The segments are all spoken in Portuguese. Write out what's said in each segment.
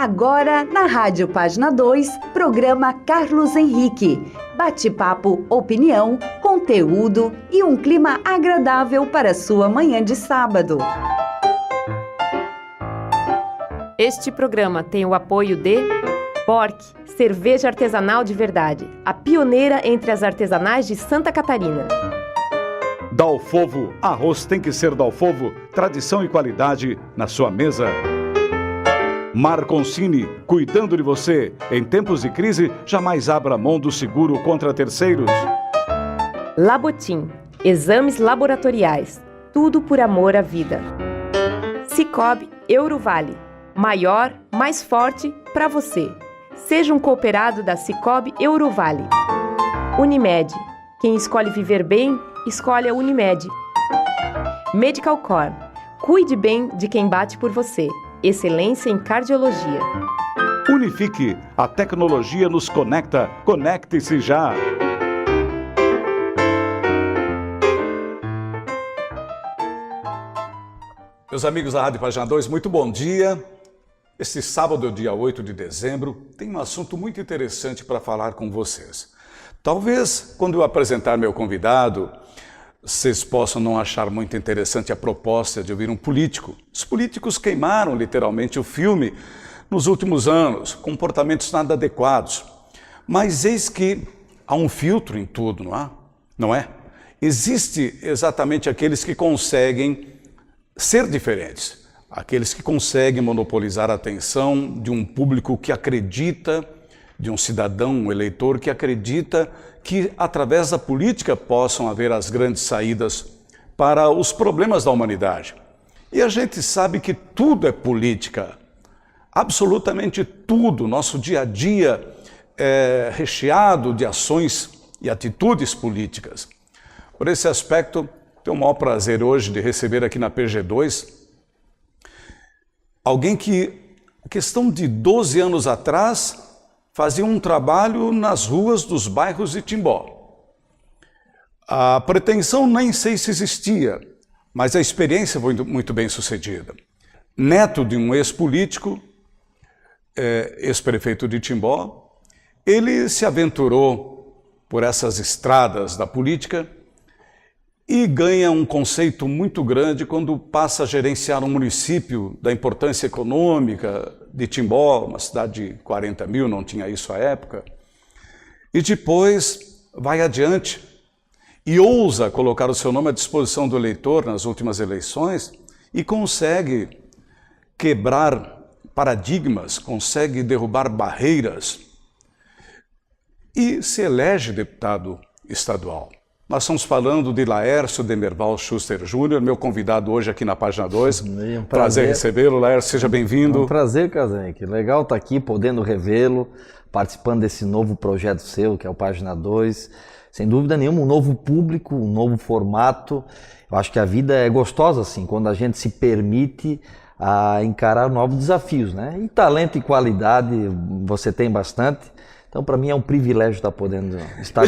Agora, na Rádio Página 2, programa Carlos Henrique. Bate-papo, opinião, conteúdo e um clima agradável para sua manhã de sábado. Este programa tem o apoio de Bork, cerveja artesanal de verdade, a pioneira entre as artesanais de Santa Catarina. Dalfovo, arroz tem que ser Dalfovo, tradição e qualidade na sua mesa. Marconcini, cuidando de você. Em tempos de crise, jamais abra mão do seguro contra terceiros. Labotim, exames laboratoriais, tudo por amor à vida. Sicoob Eurovale, maior, mais forte para você. Seja um cooperado da Sicoob Eurovale. Unimed, quem escolhe viver bem, escolhe a Unimed. Medical Core, cuide bem de quem bate por você. Excelência em cardiologia. Unifique, a tecnologia nos conecta. Conecte-se já. Meus amigos da Rádio Página 2, muito bom dia. Este sábado, dia 8 de dezembro, tem um assunto muito interessante para falar com vocês. Talvez, quando eu apresentar meu convidado, vocês possam não achar muito interessante a proposta de ouvir um político. Os políticos queimaram literalmente o filme nos últimos anos, comportamentos nada adequados. Mas eis que há um filtro em tudo, não é? Existe exatamente aqueles que conseguem ser diferentes, aqueles que conseguem monopolizar a atenção de um público que acredita, de um cidadão, um eleitor que acredita que através da política possam haver as grandes saídas para os problemas da humanidade. E a gente sabe que tudo é política, absolutamente tudo. Nosso dia a dia é recheado de ações e atitudes políticas. Por esse aspecto, tenho o maior prazer hoje de receber aqui na PG2 alguém que, questão de 12 anos atrás, fazia um trabalho nas ruas dos bairros de Timbó. A pretensão nem sei se existia, mas a experiência foi muito bem sucedida. Neto de um ex-político, ex-prefeito de Timbó, ele se aventurou por essas estradas da política e ganha um conceito muito grande quando passa a gerenciar um município da importância econômica de Timbó, uma cidade de 40 mil, não tinha isso à época, e depois vai adiante e ousa colocar o seu nome à disposição do eleitor nas últimas eleições e consegue quebrar paradigmas, consegue derrubar barreiras e se elege deputado estadual. Nós estamos falando de Laércio Demerval Schuster Júnior, meu convidado hoje aqui na Página 2. Prazer recebê-lo, Laércio, seja bem-vindo. Um prazer, Casanque. Legal estar aqui, podendo revê-lo, participando desse novo projeto seu, que é o Página 2. Sem dúvida nenhuma, um novo público, um novo formato. Eu acho que a vida é gostosa, assim, quando a gente se permite a encarar novos desafios, né? E talento e qualidade você tem bastante. Então, para mim, é um privilégio estar podendo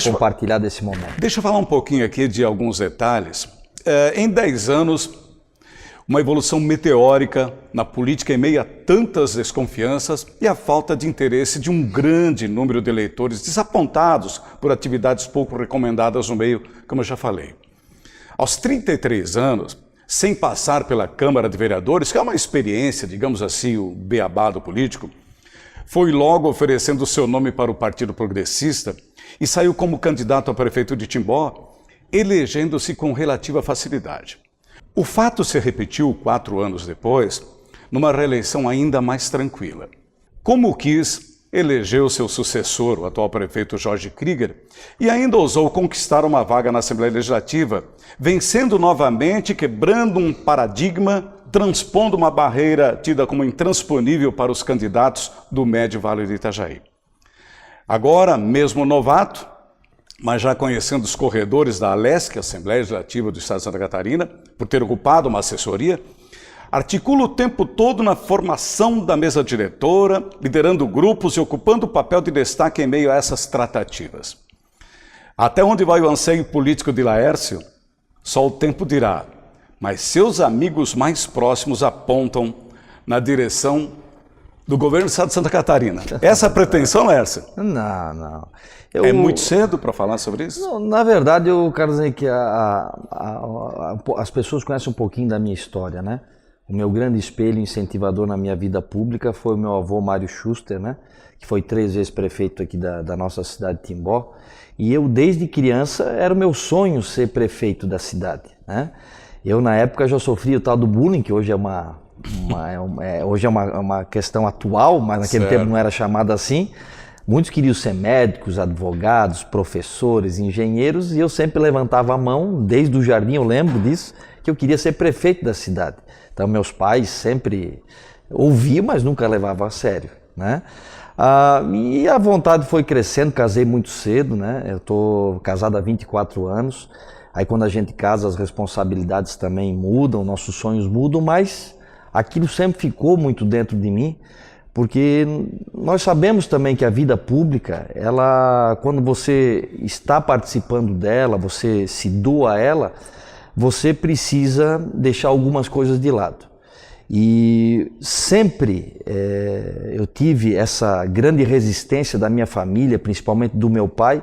compartilhando esse momento. Deixa eu falar um pouquinho aqui de alguns detalhes. Em 10 anos, uma evolução meteórica na política em meio a tantas desconfianças e a falta de interesse de um grande número de eleitores desapontados por atividades pouco recomendadas no meio, como eu já falei. Aos 33 anos, sem passar pela Câmara de Vereadores, que é uma experiência, digamos assim, o beabá do político, foi logo oferecendo seu nome para o Partido Progressista e saiu como candidato a prefeito de Timbó, elegendo-se com relativa facilidade. O fato se repetiu 4 anos depois, numa reeleição ainda mais tranquila. Como quis, elegeu seu sucessor, o atual prefeito Jorge Krieger, e ainda ousou conquistar uma vaga na Assembleia Legislativa, vencendo novamente, quebrando um paradigma, transpondo uma barreira tida como intransponível para os candidatos do Médio Vale do Itajaí. Agora, mesmo novato, mas já conhecendo os corredores da ALESC, Assembleia Legislativa do Estado de Santa Catarina, por ter ocupado uma assessoria, articula o tempo todo na formação da mesa diretora, liderando grupos e ocupando o papel de destaque em meio a essas tratativas. Até onde vai o anseio político de Laércio? Só o tempo dirá, mas seus amigos mais próximos apontam na direção do governo do estado de Santa Catarina. Essa pretensão é essa? Não. É muito cedo para falar sobre isso? Não, na verdade, eu quero dizer que as pessoas conhecem um pouquinho da minha história, né? O meu grande espelho incentivador na minha vida pública foi o meu avô Mário Schuster, né? Que foi 3 vezes prefeito aqui da nossa cidade de Timbó. E eu, desde criança, era o meu sonho ser prefeito da cidade, né? Eu, na época, já sofri o tal do bullying, que hoje é uma questão atual, mas naquele tempo não era chamada assim. Muitos queriam ser médicos, advogados, professores, engenheiros, e eu sempre levantava a mão, desde o jardim eu lembro disso, que eu queria ser prefeito da cidade. Então meus pais sempre ouviam, mas nunca levavam a sério, né? E a vontade foi crescendo, casei muito cedo, né? Eu estou casado há 24 anos, aí quando a gente casa as responsabilidades também mudam, nossos sonhos mudam, mas aquilo sempre ficou muito dentro de mim, porque nós sabemos também que a vida pública, ela, quando você está participando dela, você se doa a ela, você precisa deixar algumas coisas de lado. E sempre eu tive essa grande resistência da minha família, principalmente do meu pai,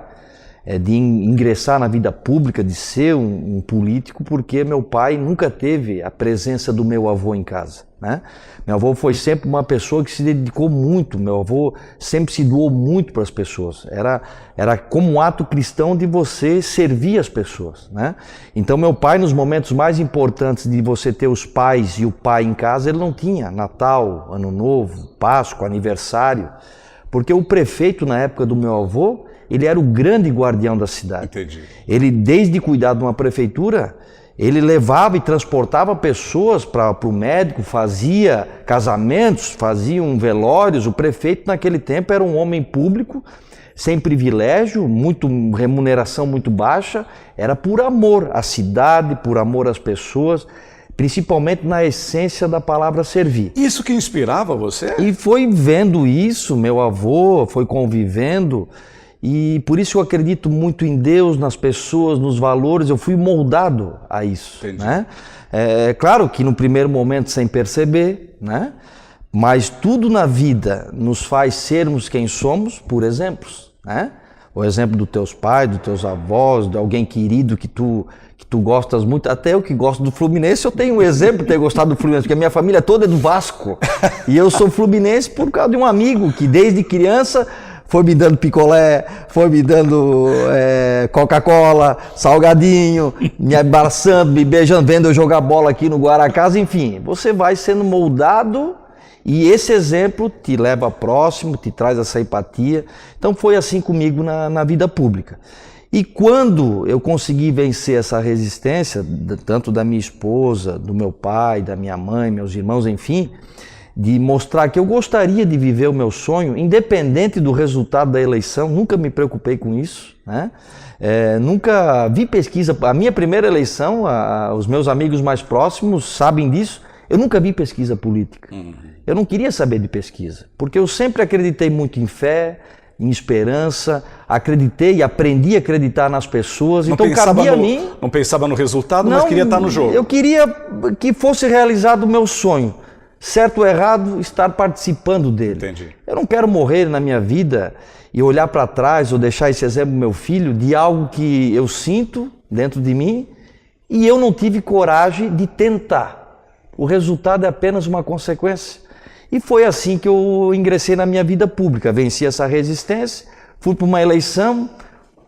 de ingressar na vida pública, de ser um político, porque meu pai nunca teve a presença do meu avô em casa, né? Meu avô foi sempre uma pessoa que se dedicou muito, meu avô sempre se doou muito para as pessoas, era como um ato cristão de você servir as pessoas, né? Então meu pai, nos momentos mais importantes de você ter os pais e o pai em casa, ele não tinha Natal, Ano Novo, Páscoa, aniversário, porque o prefeito na época do meu avô, ele era o grande guardião da cidade. Entendi. Ele, desde cuidar de uma prefeitura, ele levava e transportava pessoas para o médico, fazia casamentos, fazia velórios. O prefeito naquele tempo era um homem público, sem privilégio, remuneração muito baixa, era por amor à cidade, por amor às pessoas, principalmente na essência da palavra servir. Isso que inspirava você? E foi vendo isso, meu avô foi convivendo, e por isso eu acredito muito em Deus, nas pessoas, nos valores, eu fui moldado a isso, né? É claro que no primeiro momento sem perceber, né? Mas tudo na vida nos faz sermos quem somos por exemplos, né? O exemplo dos teus pais, dos teus avós, de alguém querido que tu gostas muito, até eu que gosto do Fluminense, eu tenho um exemplo de ter gostado do Fluminense, porque a minha família toda é do Vasco, e eu sou fluminense por causa de um amigo que desde criança foi me dando picolé, foi me dando Coca-Cola, salgadinho, me abraçando, me beijando, vendo eu jogar bola aqui no Guaracás, enfim. Você vai sendo moldado e esse exemplo te leva próximo, te traz essa empatia. Então foi assim comigo na vida pública. E quando eu consegui vencer essa resistência, tanto da minha esposa, do meu pai, da minha mãe, meus irmãos, enfim, de mostrar que eu gostaria de viver o meu sonho, independente do resultado da eleição, nunca me preocupei com isso, né? Nunca vi pesquisa. A minha primeira eleição, os meus amigos mais próximos sabem disso, eu nunca vi pesquisa política. Eu não queria saber de pesquisa, porque eu sempre acreditei muito em fé, em esperança, acreditei e aprendi a acreditar nas pessoas, então cabia a mim... Não pensava no resultado, mas queria estar no jogo. Eu queria que fosse realizado o meu sonho. Certo ou errado, estar participando dele. Entendi. Eu não quero morrer na minha vida e olhar para trás ou deixar esse exemplo do meu filho de algo que eu sinto dentro de mim e eu não tive coragem de tentar. O resultado é apenas uma consequência. E foi assim que eu ingressei na minha vida pública. Venci essa resistência, fui para uma eleição,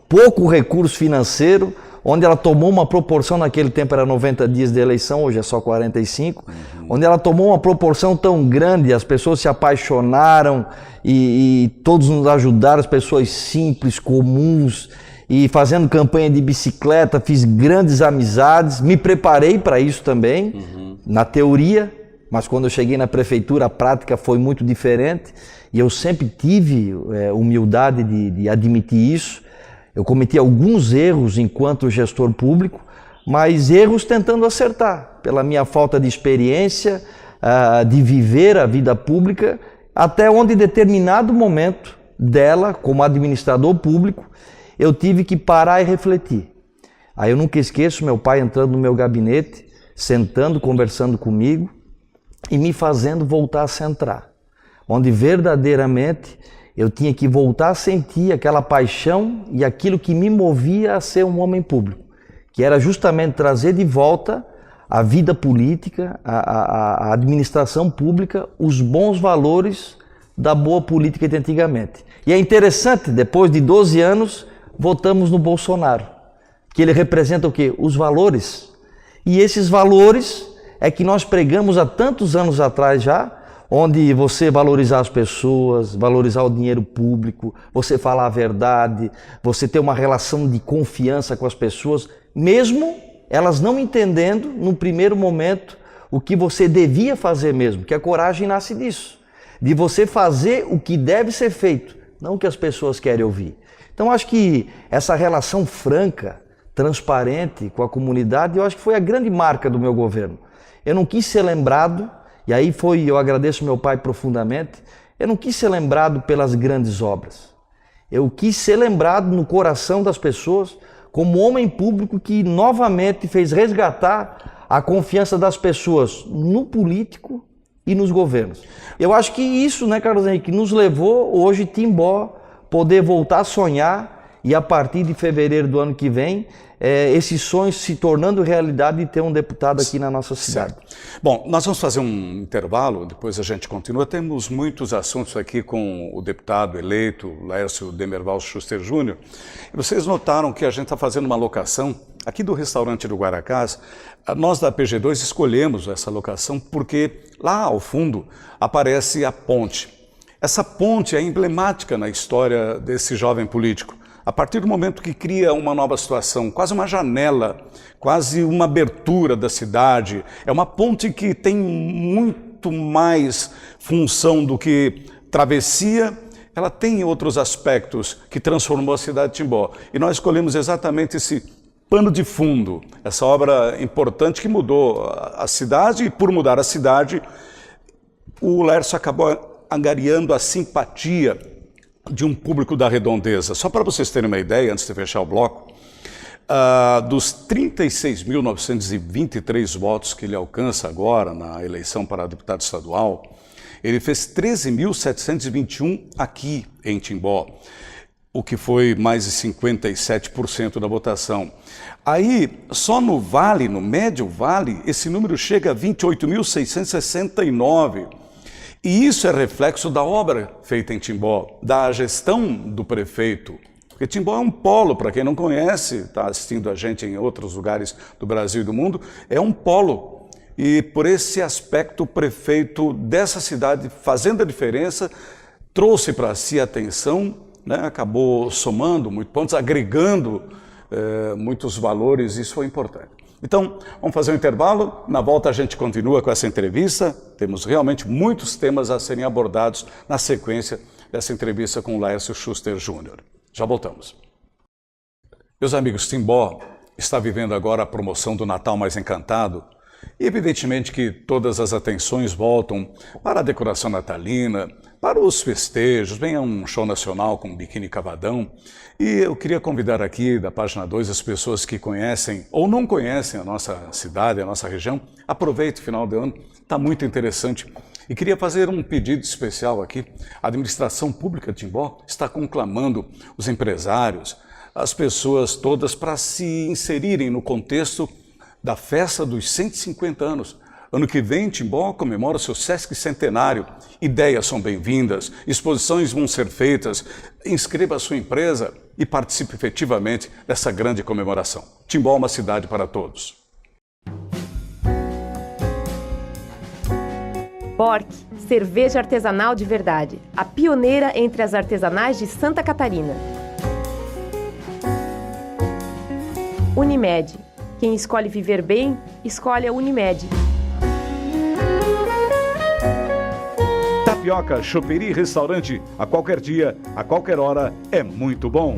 pouco recurso financeiro, onde ela tomou uma proporção, naquele tempo era 90 dias de eleição, hoje é só 45, onde ela tomou uma proporção tão grande, as pessoas se apaixonaram e todos nos ajudaram, as pessoas simples, comuns, e fazendo campanha de bicicleta, fiz grandes amizades, me preparei para isso também, na teoria, mas quando eu cheguei na prefeitura a prática foi muito diferente, e eu sempre tive humildade de admitir isso. Eu cometi alguns erros enquanto gestor público, mas erros tentando acertar, pela minha falta de experiência, de viver a vida pública, até onde em determinado momento dela, como administrador público, eu tive que parar e refletir. Aí eu nunca esqueço meu pai entrando no meu gabinete, sentando, conversando comigo e me fazendo voltar a centrar. onde verdadeiramente eu tinha que voltar a sentir aquela paixão e aquilo que me movia a ser um homem público, que era justamente trazer de volta a vida política, a administração pública, os bons valores da boa política de antigamente. E é interessante, depois de 12 anos, votamos no Bolsonaro, que ele representa o quê? Os valores. E esses valores é que nós pregamos há tantos anos atrás já, onde você valorizar as pessoas, valorizar o dinheiro público, você falar a verdade, você ter uma relação de confiança com as pessoas, mesmo elas não entendendo, no primeiro momento, o que você devia fazer mesmo, que a coragem nasce disso, de você fazer o que deve ser feito, não o que as pessoas querem ouvir. Então, acho que essa relação franca, transparente com a comunidade, eu acho que foi a grande marca do meu governo. Eu não quis ser lembrado, e aí eu agradeço meu pai profundamente, eu não quis ser lembrado pelas grandes obras. Eu quis ser lembrado no coração das pessoas, como homem público que novamente fez resgatar a confiança das pessoas no político e nos governos. Eu acho que isso, né, Carlos Henrique, nos levou hoje Timbó poder voltar a sonhar e a partir de fevereiro do ano que vem, esses sonhos se tornando realidade de ter um deputado aqui na nossa cidade. Certo. Bom, nós vamos fazer um intervalo, depois a gente continua. Temos muitos assuntos aqui com o deputado eleito, Laércio Demerval Schuster Júnior. E vocês notaram que a gente está fazendo uma locação aqui do restaurante do Guaracás. Nós da PG2 escolhemos essa locação porque lá ao fundo aparece a ponte. Essa ponte é emblemática na história desse jovem político. A partir do momento que cria uma nova situação, quase uma janela, quase uma abertura da cidade, é uma ponte que tem muito mais função do que travessia, ela tem outros aspectos que transformou a cidade de Timbó. E nós escolhemos exatamente esse pano de fundo, essa obra importante que mudou a cidade, e por mudar a cidade, o Laércio acabou angariando a simpatia de um público da redondeza. Só para vocês terem uma ideia, antes de fechar o bloco, dos 36.923 votos que ele alcança agora na eleição para deputado estadual, ele fez 13.721 aqui em Timbó, o que foi mais de 57% da votação. Aí, só no Vale, no Médio Vale, esse número chega a 28.669. E isso é reflexo da obra feita em Timbó, da gestão do prefeito. Porque Timbó é um polo, para quem não conhece, está assistindo a gente em outros lugares do Brasil e do mundo, é um polo. E por esse aspecto, o prefeito dessa cidade, fazendo a diferença, trouxe para si a atenção, né? Acabou somando muitos pontos, agregando muitos valores, isso foi importante. Então, vamos fazer um intervalo, na volta a gente continua com essa entrevista, temos realmente muitos temas a serem abordados na sequência dessa entrevista com o Laércio Schuster Júnior. Já voltamos. Meus amigos, Timbó está vivendo agora a promoção do Natal Mais Encantado, e evidentemente que todas as atenções voltam para a decoração natalina, para os festejos, vem um show nacional com Biquíni Cavadão. E eu queria convidar aqui da página 2 as pessoas que conhecem ou não conhecem a nossa cidade, a nossa região. Aproveite o final do ano, está muito interessante. E queria fazer um pedido especial aqui. A administração pública de Timbó está conclamando os empresários, as pessoas todas para se inserirem no contexto da festa dos 150 anos. Ano que vem, Timbó comemora seu Sesc Centenário. Ideias são bem-vindas, exposições vão ser feitas. Inscreva a sua empresa e participe efetivamente dessa grande comemoração. Timbó é uma cidade para todos. Bork, cerveja artesanal de verdade. A pioneira entre as artesanais de Santa Catarina. Unimed. Quem escolhe viver bem, escolhe a Unimed. Tapioca, choperia e restaurante, a qualquer dia, a qualquer hora, é muito bom.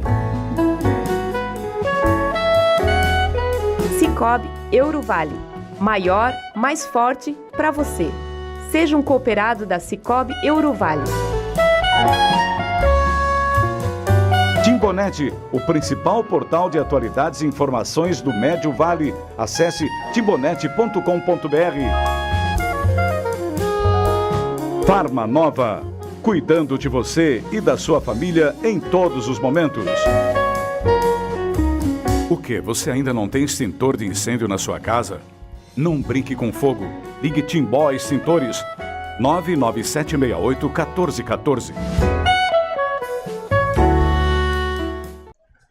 Sicoob Eurovale. Maior, mais forte para você. Seja um cooperado da Sicoob Eurovale. Timbonet, o principal portal de atualidades e informações do Médio Vale. Acesse timbonet.com.br. Farma Nova, cuidando de você e da sua família em todos os momentos. O que? Você ainda não tem extintor de incêndio na sua casa? Não brinque com fogo. Ligue Timbó Extintores 99768-1414.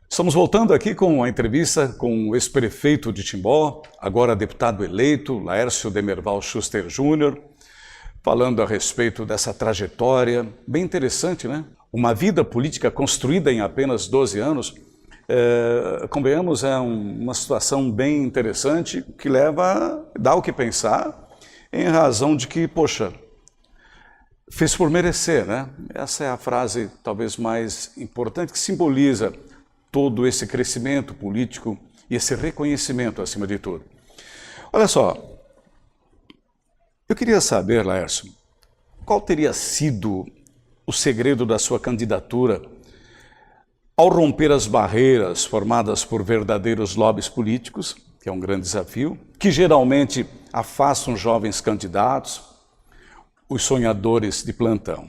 Estamos voltando aqui com a entrevista com o ex-prefeito de Timbó, agora deputado eleito, Laércio Demerval Schuster Júnior, falando a respeito dessa trajetória bem interessante, né? Uma vida política construída em apenas 12 anos, convenhamos, é uma situação bem interessante que dá o que pensar, em razão de que, poxa, fez por merecer, né? Essa é a frase talvez mais importante que simboliza todo esse crescimento político e esse reconhecimento acima de tudo. Olha só, eu queria saber, Laércio, qual teria sido o segredo da sua candidatura ao romper as barreiras formadas por verdadeiros lobbies políticos, que é um grande desafio, que geralmente afastam jovens candidatos, os sonhadores de plantão.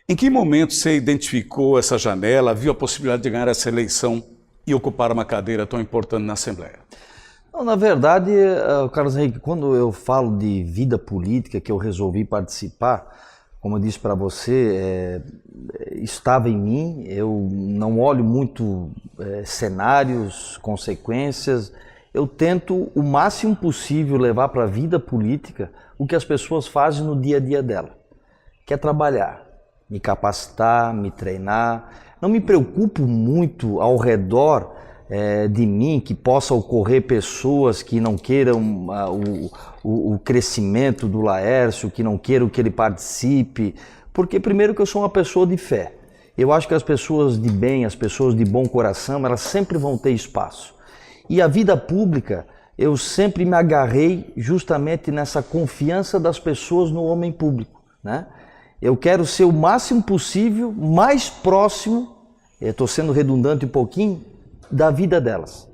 Em que momento você identificou essa janela, viu a possibilidade de ganhar essa eleição e ocupar uma cadeira tão importante na Assembleia? Não, na verdade, Carlos Henrique, quando eu falo de vida política, que eu resolvi participar, como eu disse para você, estava em mim, eu não olho muito cenários, consequências, eu tento o máximo possível levar para a vida política o que as pessoas fazem no dia a dia dela, que é trabalhar, me capacitar, me treinar. Não me preocupo muito ao redor de mim que possa ocorrer pessoas que não queiram o crescimento do Laércio, que não queiram que ele participe, porque primeiro que eu sou uma pessoa de fé. Eu acho que as pessoas de bem, as pessoas de bom coração, elas sempre vão ter espaço. E a vida pública, eu sempre me agarrei justamente nessa confiança das pessoas no homem público, né? Eu quero ser o máximo possível, mais próximo, estou sendo redundante um pouquinho, da vida delas.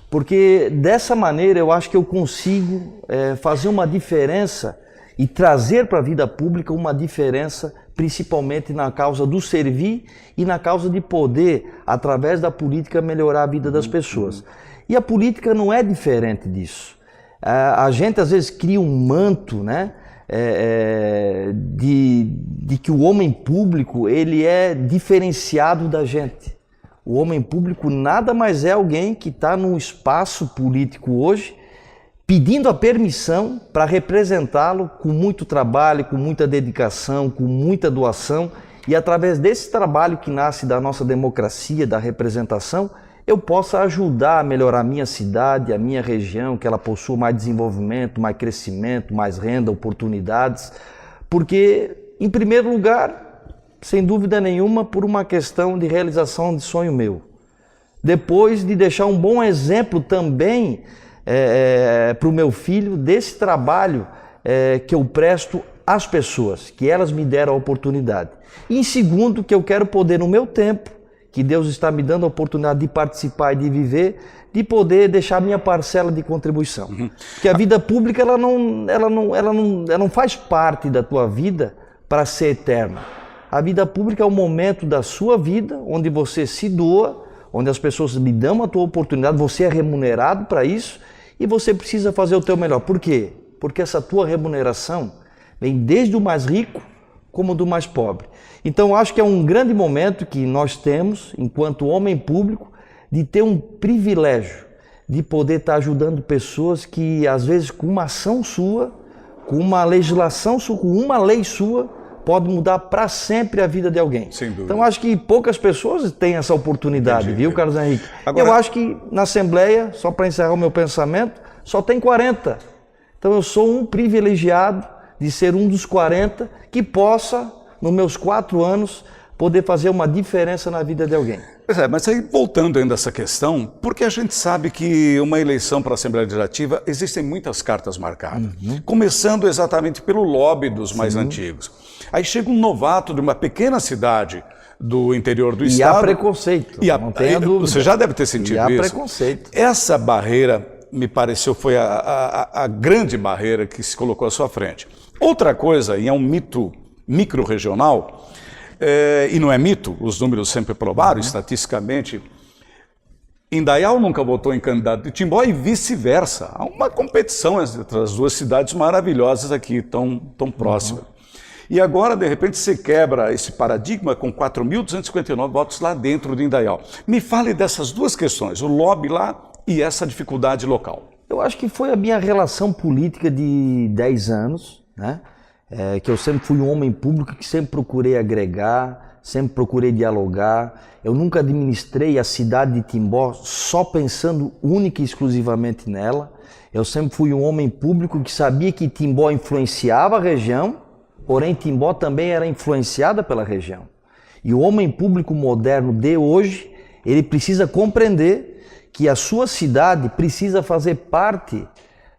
Porque dessa maneira eu acho que eu consigo fazer uma diferença e trazer para a vida pública uma diferença, principalmente na causa do servir e na causa de poder, através da política, melhorar a vida das pessoas. E a política não é diferente disso. A gente às vezes cria um manto, né? De que o homem público ele é diferenciado da gente. O homem público nada mais é alguém que está num espaço político hoje pedindo a permissão para representá-lo com muito trabalho, com muita dedicação, com muita doação, e através desse trabalho que nasce da nossa democracia, da representação, eu possa ajudar a melhorar a minha cidade, a minha região, que ela possua mais desenvolvimento, mais crescimento, mais renda, oportunidades, porque, em primeiro lugar, sem dúvida nenhuma, por uma questão de realização de sonho meu. Depois de deixar um bom exemplo também para o meu filho desse trabalho que eu presto às pessoas, que elas me deram a oportunidade. E em segundo, que eu quero poder, no meu tempo, que Deus está me dando a oportunidade de participar e de viver, de poder deixar minha parcela de contribuição. Porque a vida pública ela não faz parte da tua vida para ser eterna. A vida pública é o momento da sua vida onde você se doa, onde as pessoas lhe dão a tua oportunidade, você é remunerado para isso e você precisa fazer o teu melhor. Por quê? Porque essa tua remuneração vem desde o mais rico como do mais pobre. Então, acho que é um grande momento que nós temos, enquanto homem público, de ter um privilégio de poder estar ajudando pessoas que, às vezes, com uma ação sua, com uma legislação sua, com uma lei sua, pode mudar para sempre a vida de alguém. Sem dúvida. Então, acho que poucas pessoas têm essa oportunidade, viu, Carlos Henrique? Agora... Eu acho que na Assembleia, só para encerrar o meu pensamento, só tem 40. Então, eu sou um privilegiado de ser um dos 40 que possa, nos meus 4 anos, poder fazer uma diferença na vida de alguém. Pois é, mas aí voltando ainda a essa questão, porque a gente sabe que uma eleição para a Assembleia Legislativa existem muitas cartas marcadas, começando exatamente pelo lobby dos mais antigos. Aí chega um novato de uma pequena cidade do interior do estado. E há preconceito, não tenha dúvida. Você já deve ter sentido isso. E há preconceito. Essa barreira, me pareceu, foi a grande barreira que se colocou à sua frente. Outra coisa, e é um mito micro-regional, e não é mito, os números sempre provaram, estatisticamente, Indaial nunca votou em candidato de Timbó e vice-versa. Há uma competição entre as duas cidades maravilhosas aqui, tão próximas. E agora, de repente, você quebra esse paradigma com 4.259 votos lá dentro de Indaial. Me fale dessas duas questões, o lobby lá e essa dificuldade local. Eu acho que foi a minha relação política de 10 anos, né? Que eu sempre fui um homem público que sempre procurei agregar, sempre procurei dialogar. Eu nunca administrei a cidade de Timbó só pensando única e exclusivamente nela. Eu sempre fui um homem público que sabia que Timbó influenciava a região, porém Timbó também era influenciada pela região. E o homem público moderno de hoje, ele precisa compreender que a sua cidade precisa fazer parte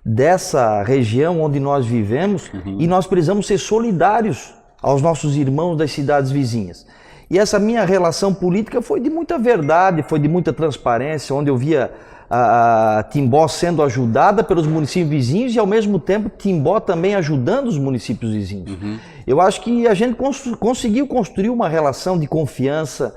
dessa região onde nós vivemos e nós precisamos ser solidários aos nossos irmãos das cidades vizinhas. E essa minha relação política foi de muita verdade, foi de muita transparência, onde eu via a Timbó sendo ajudada pelos municípios vizinhos e ao mesmo tempo Timbó também ajudando os municípios vizinhos. Eu acho que a gente conseguiu construir uma relação de confiança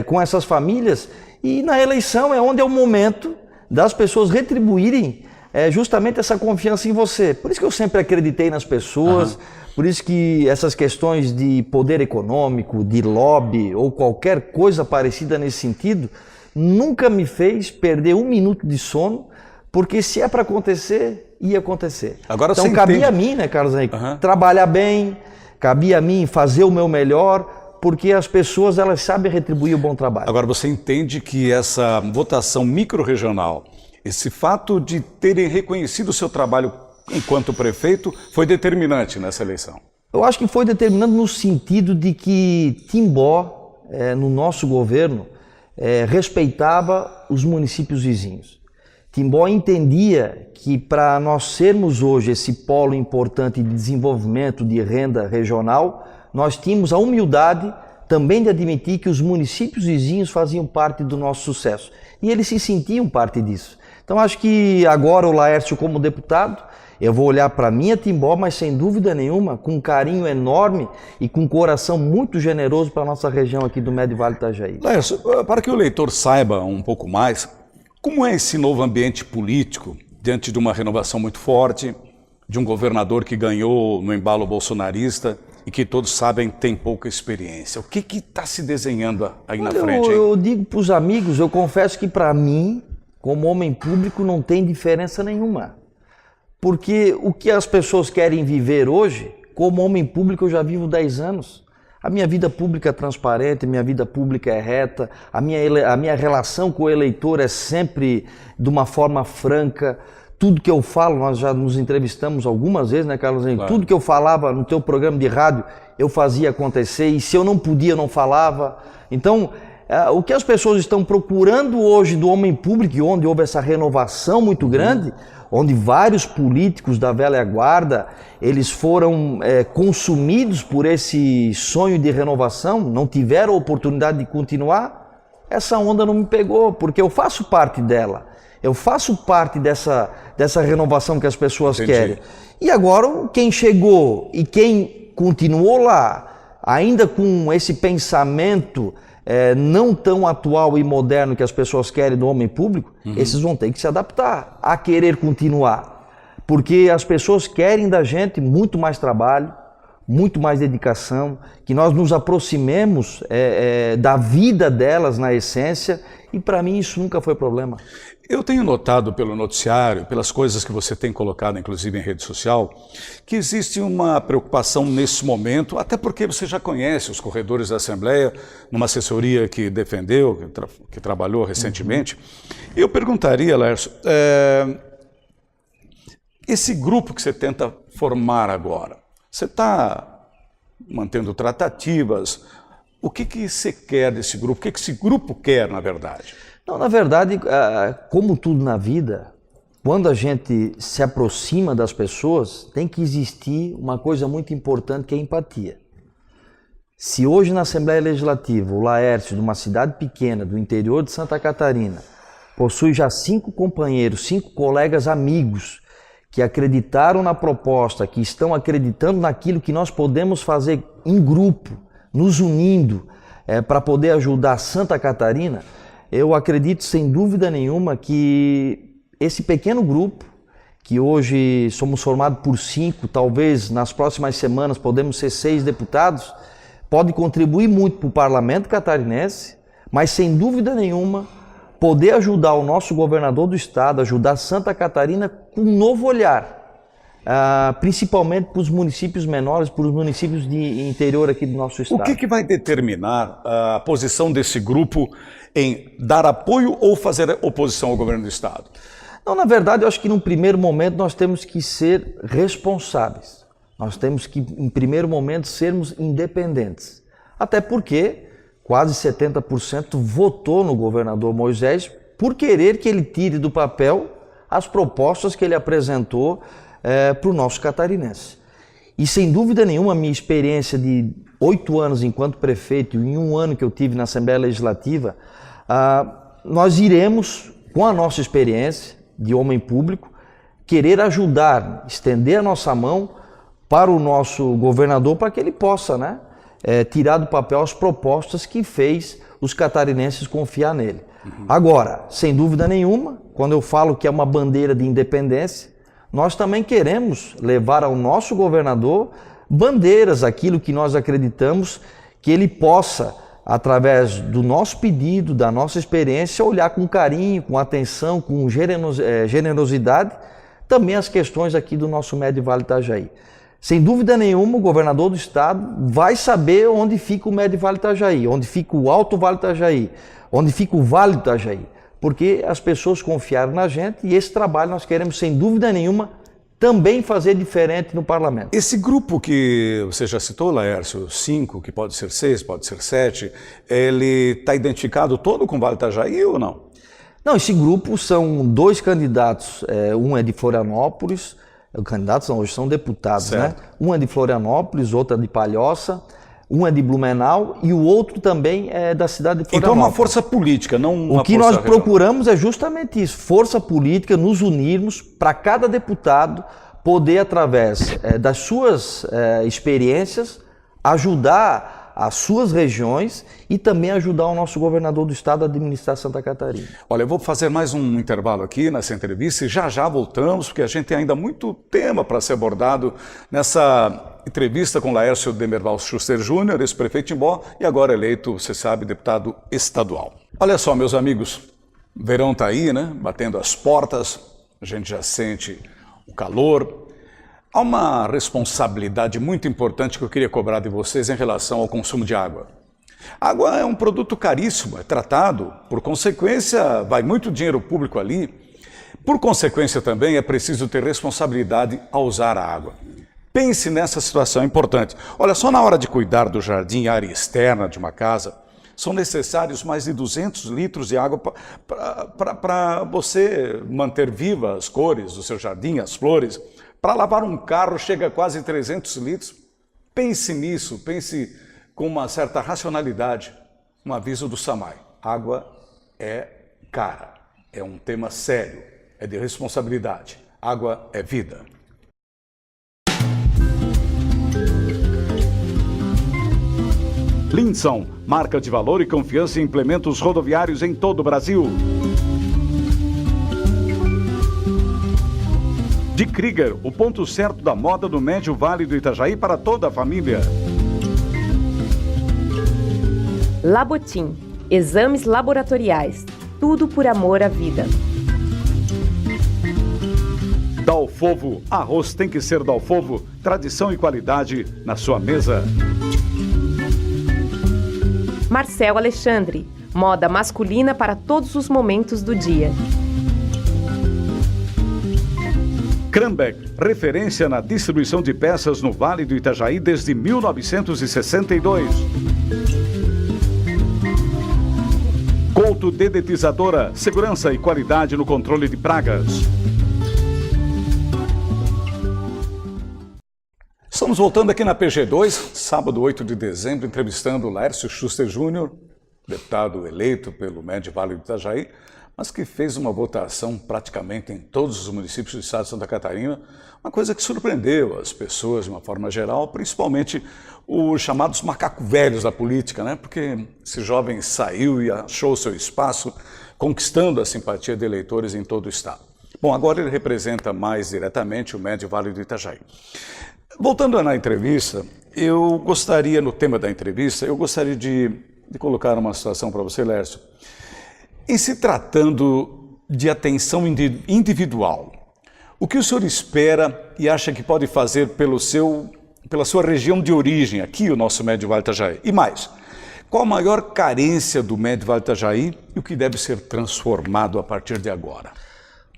com essas famílias e na eleição é onde é o momento das pessoas retribuírem justamente essa confiança em você. Por isso que eu sempre acreditei nas pessoas, por isso que essas questões de poder econômico, de lobby ou qualquer coisa parecida nesse sentido, nunca me fez perder um minuto de sono, porque se é para acontecer, ia acontecer. Agora então cabia a mim, né, Carlos Henrique, trabalhar bem, cabia a mim fazer o meu melhor, porque as pessoas elas sabem retribuir o bom trabalho. Agora você entende que essa votação micro-regional, esse fato de terem reconhecido o seu trabalho enquanto prefeito, foi determinante nessa eleição? Eu acho que foi determinante no sentido de que Timbó, no nosso governo, respeitava os municípios vizinhos. Timbó entendia que para nós sermos hoje esse polo importante de desenvolvimento de renda regional, nós tínhamos a humildade também de admitir que os municípios vizinhos faziam parte do nosso sucesso. E eles se sentiam parte disso. Então acho que agora o Laércio como deputado, eu vou olhar para a minha Timbó, mas sem dúvida nenhuma, com um carinho enorme e com um coração muito generoso para a nossa região aqui do Médio Vale do Itajaí. Laércio, para que o eleitor saiba um pouco mais, como é esse novo ambiente político diante de uma renovação muito forte, de um governador que ganhou no embalo bolsonarista e que todos sabem tem pouca experiência? O que está se desenhando aí na frente? Eu digo para os amigos, eu confesso que para mim, como homem público, não tem diferença nenhuma. Porque o que as pessoas querem viver hoje, como homem público eu já vivo 10 anos. A minha vida pública é transparente, a minha vida pública é reta, a minha relação com o eleitor é sempre de uma forma franca. Tudo que eu falo, nós já nos entrevistamos algumas vezes, né, Carlos Henrique? Claro. Tudo que eu falava no teu programa de rádio, eu fazia acontecer, e se eu não podia, eu não falava. Então, o que as pessoas estão procurando hoje do homem público, onde houve essa renovação muito grande, onde vários políticos da velha guarda, eles foram consumidos por esse sonho de renovação, não tiveram oportunidade de continuar, essa onda não me pegou, porque eu faço parte dela. Eu faço parte dessa renovação que as pessoas querem. E agora, quem chegou e quem continuou lá, ainda com esse pensamento não tão atual e moderno que as pessoas querem do homem público, esses vão ter que se adaptar a querer continuar. Porque as pessoas querem da gente muito mais trabalho, muito mais dedicação, que nós nos aproximemos da vida delas na essência, e para mim isso nunca foi problema. Eu tenho notado pelo noticiário, pelas coisas que você tem colocado, inclusive em rede social, que existe uma preocupação nesse momento, até porque você já conhece os corredores da Assembleia, numa assessoria que defendeu, que trabalhou recentemente. Eu perguntaria, Laércio, esse grupo que você tenta formar agora, você está mantendo tratativas, o que você quer desse grupo? O que esse grupo quer, na verdade? Não, na verdade, como tudo na vida, quando a gente se aproxima das pessoas, tem que existir uma coisa muito importante que é a empatia. Se hoje na Assembleia Legislativa o Laércio, de uma cidade pequena do interior de Santa Catarina, possui já 5 companheiros, 5 colegas amigos, que acreditaram na proposta, que estão acreditando naquilo que nós podemos fazer em grupo, nos unindo para poder ajudar Santa Catarina, eu acredito sem dúvida nenhuma que esse pequeno grupo, que hoje somos formados por 5, talvez nas próximas semanas podemos ser 6 deputados, pode contribuir muito para o parlamento catarinense, mas sem dúvida nenhuma poder ajudar o nosso governador do estado, ajudar Santa Catarina com um novo olhar, principalmente para os municípios menores, para os municípios de interior aqui do nosso estado. O que vai determinar a posição desse grupo em dar apoio ou fazer oposição ao governo do estado? Não, na verdade, eu acho que num primeiro momento nós temos que ser responsáveis. Nós temos que, em primeiro momento, sermos independentes. Até porque quase 70% votou no governador Moisés por querer que ele tire do papel as propostas que ele apresentou para o nosso catarinense. E sem dúvida nenhuma, a minha experiência de 8 anos enquanto prefeito e em 1 ano que eu tive na Assembleia Legislativa, nós iremos, com a nossa experiência de homem público, querer ajudar, estender a nossa mão para o nosso governador para que ele possa, tirar do papel as propostas que fez os catarinenses confiar nele. Agora, sem dúvida nenhuma, quando eu falo que é uma bandeira de independência, nós também queremos levar ao nosso governador bandeiras, aquilo que nós acreditamos que ele possa, através do nosso pedido, da nossa experiência, olhar com carinho, com atenção, com generosidade, também as questões aqui do nosso Médio Vale do Itajaí. Sem dúvida nenhuma, o governador do estado vai saber onde fica o Médio Vale do Itajaí, onde fica o Alto Vale do Itajaí, onde fica o Vale do Itajaí, porque as pessoas confiaram na gente e esse trabalho nós queremos, sem dúvida nenhuma, também fazer diferente no parlamento. Esse grupo que você já citou, Laércio, 5, que pode ser 6, pode ser 7, ele está identificado todo com o Vale do Itajaí ou não? Não, esse grupo são 2 candidatos, um é de Florianópolis, candidatos não, hoje são deputados, certo. Um é de Florianópolis, outro é de Palhoça, um é de Blumenau e o outro também é da cidade de Florianópolis. Então é uma força política, não uma força O que nós regional. procuramos é justamente isso, força política, nos unirmos para cada deputado poder, através das suas experiências, ajudar as suas regiões e também ajudar o nosso governador do estado a administrar Santa Catarina. Olha, eu vou fazer mais um intervalo aqui nessa entrevista e já voltamos, porque a gente tem ainda muito tema para ser abordado nessa entrevista com Laércio Demerval Schuster Júnior, ex-prefeito de Timbó e agora eleito, você sabe, deputado estadual. Olha só, meus amigos, o verão está aí, né? Batendo as portas, a gente já sente o calor. Há uma responsabilidade muito importante que eu queria cobrar de vocês em relação ao consumo de água. Água é um produto caríssimo, é tratado, por consequência, vai muito dinheiro público ali. Por consequência também é preciso ter responsabilidade ao usar a água. Pense nessa situação importante. Olha, só na hora de cuidar do jardim, área externa de uma casa, são necessários mais de 200 litros de água para você manter vivas as cores do seu jardim, as flores. Para lavar um carro chega a quase 300 litros. Pense nisso, pense com uma certa racionalidade. Um aviso do SAMAI. Água é cara, é um tema sério, é de responsabilidade. Água é vida. Linson, marca de valor e confiança em implementos rodoviários em todo o Brasil. De Krieger, o ponto certo da moda do Médio Vale do Itajaí para toda a família. Labotim, exames laboratoriais, tudo por amor à vida. Dalfovo, arroz tem que ser Dalfovo, tradição e qualidade na sua mesa. Marcel Alexandre, moda masculina para todos os momentos do dia. Krambeck, referência na distribuição de peças no Vale do Itajaí desde 1962. Couto Dedetizadora, segurança e qualidade no controle de pragas. Estamos voltando aqui na PG2, sábado 8 de dezembro, entrevistando Laércio Schuster Júnior, deputado eleito pelo Médio Vale do Itajaí, mas que fez uma votação praticamente em todos os municípios do estado de Santa Catarina, uma coisa que surpreendeu as pessoas de uma forma geral, principalmente os chamados macacos velhos da política, né? Porque esse jovem saiu e achou seu espaço, conquistando a simpatia de eleitores em todo o estado. Bom, agora ele representa mais diretamente o Médio Vale do Itajaí. Voltando na entrevista, no tema da entrevista, eu gostaria de colocar uma situação para você, Lércio. Em se tratando de atenção individual, o que o senhor espera e acha que pode fazer pela sua região de origem, aqui o nosso Médio Vale do Itajaí? E mais, qual a maior carência do Médio Vale do Itajaí e o que deve ser transformado a partir de agora?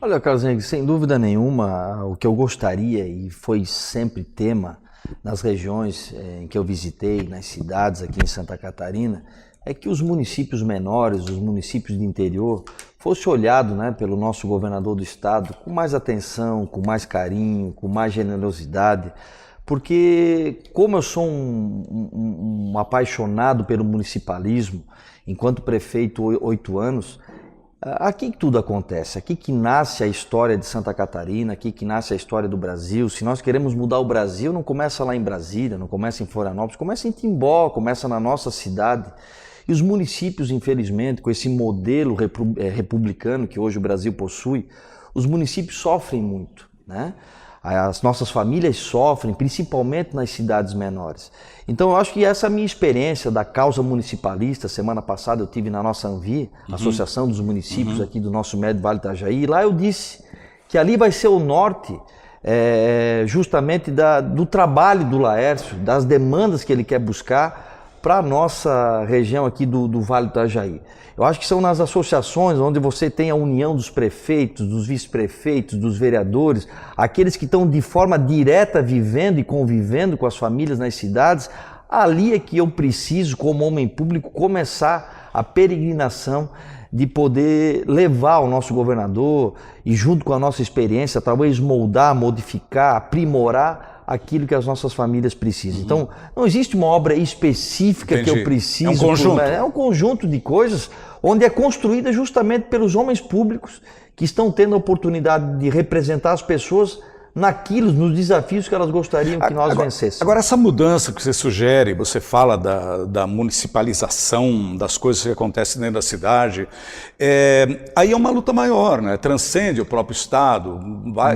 Olha, Carlos Henrique, sem dúvida nenhuma, o que eu gostaria, e foi sempre tema nas regiões em que eu visitei, nas cidades aqui em Santa Catarina, é que os municípios menores, os municípios de interior, fosse olhado, né, pelo nosso governador do estado com mais atenção, com mais carinho, com mais generosidade, porque como eu sou um apaixonado pelo municipalismo, enquanto prefeito 8 anos, aqui que tudo acontece, aqui que nasce a história de Santa Catarina, aqui que nasce a história do Brasil. Se nós queremos mudar o Brasil, não começa lá em Brasília, não começa em Florianópolis, começa em Timbó, começa na nossa cidade. E os municípios, infelizmente, com esse modelo republicano que hoje o Brasil possui, os municípios sofrem muito, né? As nossas famílias sofrem, principalmente nas cidades menores. Então eu acho que essa minha experiência da causa municipalista, semana passada eu tive na nossa ANVI, Associação dos Municípios aqui do nosso Médio Vale do Itajaí, e lá eu disse que ali vai ser o norte justamente do trabalho do Laércio, das demandas que ele quer buscar para a nossa região aqui do Vale do Itajaí. Eu acho que são nas associações onde você tem a união dos prefeitos, dos vice-prefeitos, dos vereadores, aqueles que estão de forma direta vivendo e convivendo com as famílias nas cidades. Ali é que eu preciso, como homem público, começar a peregrinação de poder levar ao nosso governador e, junto com a nossa experiência, talvez moldar, modificar, aprimorar aquilo que as nossas famílias precisam. Então, não existe uma obra específica que eu preciso. É um conjunto. É um conjunto de coisas onde é construída justamente pelos homens públicos que estão tendo a oportunidade de representar as pessoas nos desafios que elas gostariam que nós vencêssemos. Agora, essa mudança que você sugere, você fala da municipalização, das coisas que acontecem dentro da cidade, aí é uma luta maior, né? Transcende o próprio Estado,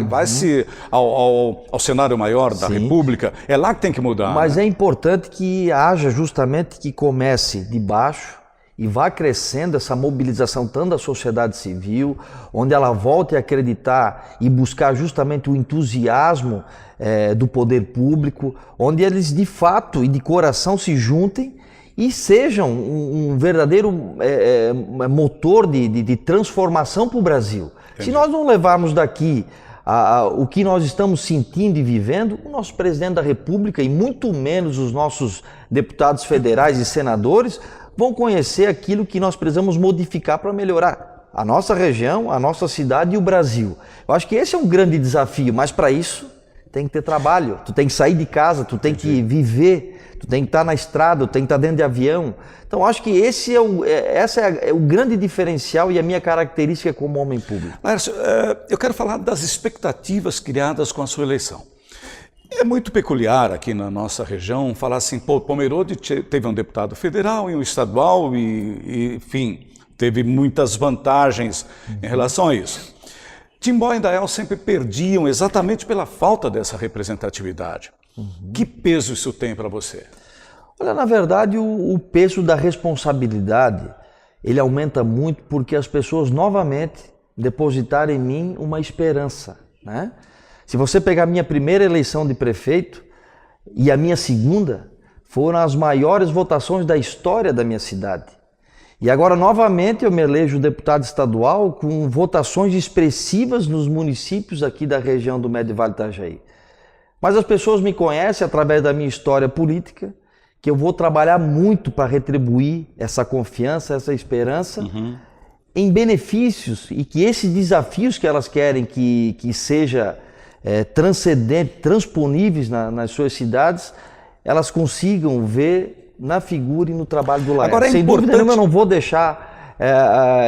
vai-se ao cenário maior da República, é lá que tem que mudar. Mas né? É importante que haja justamente que comece de baixo, e vá crescendo essa mobilização tanto da sociedade civil, onde ela volte a acreditar e buscar justamente o entusiasmo do poder público, onde eles de fato e de coração se juntem e sejam um verdadeiro motor de transformação para o Brasil. Entendi. Se nós não levarmos daqui o que nós estamos sentindo e vivendo, o nosso presidente da República e muito menos os nossos deputados federais e senadores vão conhecer aquilo que nós precisamos modificar para melhorar a nossa região, a nossa cidade e o Brasil. Eu acho que esse é um grande desafio, mas para isso tem que ter trabalho, tu tem que sair de casa, tu tem que viver, tu tem que estar na estrada, tu tem que estar dentro de avião. Então acho que esse é o grande diferencial e a minha característica como homem público. Lércio, eu quero falar das expectativas criadas com a sua eleição. É muito peculiar aqui na nossa região falar assim, pô, Pomerode teve um deputado federal e um estadual e enfim, teve muitas vantagens em relação a isso. Timbó e Indaial sempre perdiam exatamente pela falta dessa representatividade. Que peso isso tem para você? Olha, na verdade, o peso da responsabilidade, ele aumenta muito porque as pessoas novamente depositaram em mim uma esperança, né? Se você pegar a minha primeira eleição de prefeito e a minha segunda, foram as maiores votações da história da minha cidade. E agora, novamente, eu me elejo deputado estadual com votações expressivas nos municípios aqui da região do Médio Vale do Itajaí. Mas as pessoas me conhecem através da minha história política, que eu vou trabalhar muito para retribuir essa confiança, essa esperança, em benefícios e que esses desafios que elas querem que seja transcendente, transponíveis nas suas cidades, elas consigam ver na figura e no trabalho do Laércio. Sem dúvida nenhuma, eu não vou deixar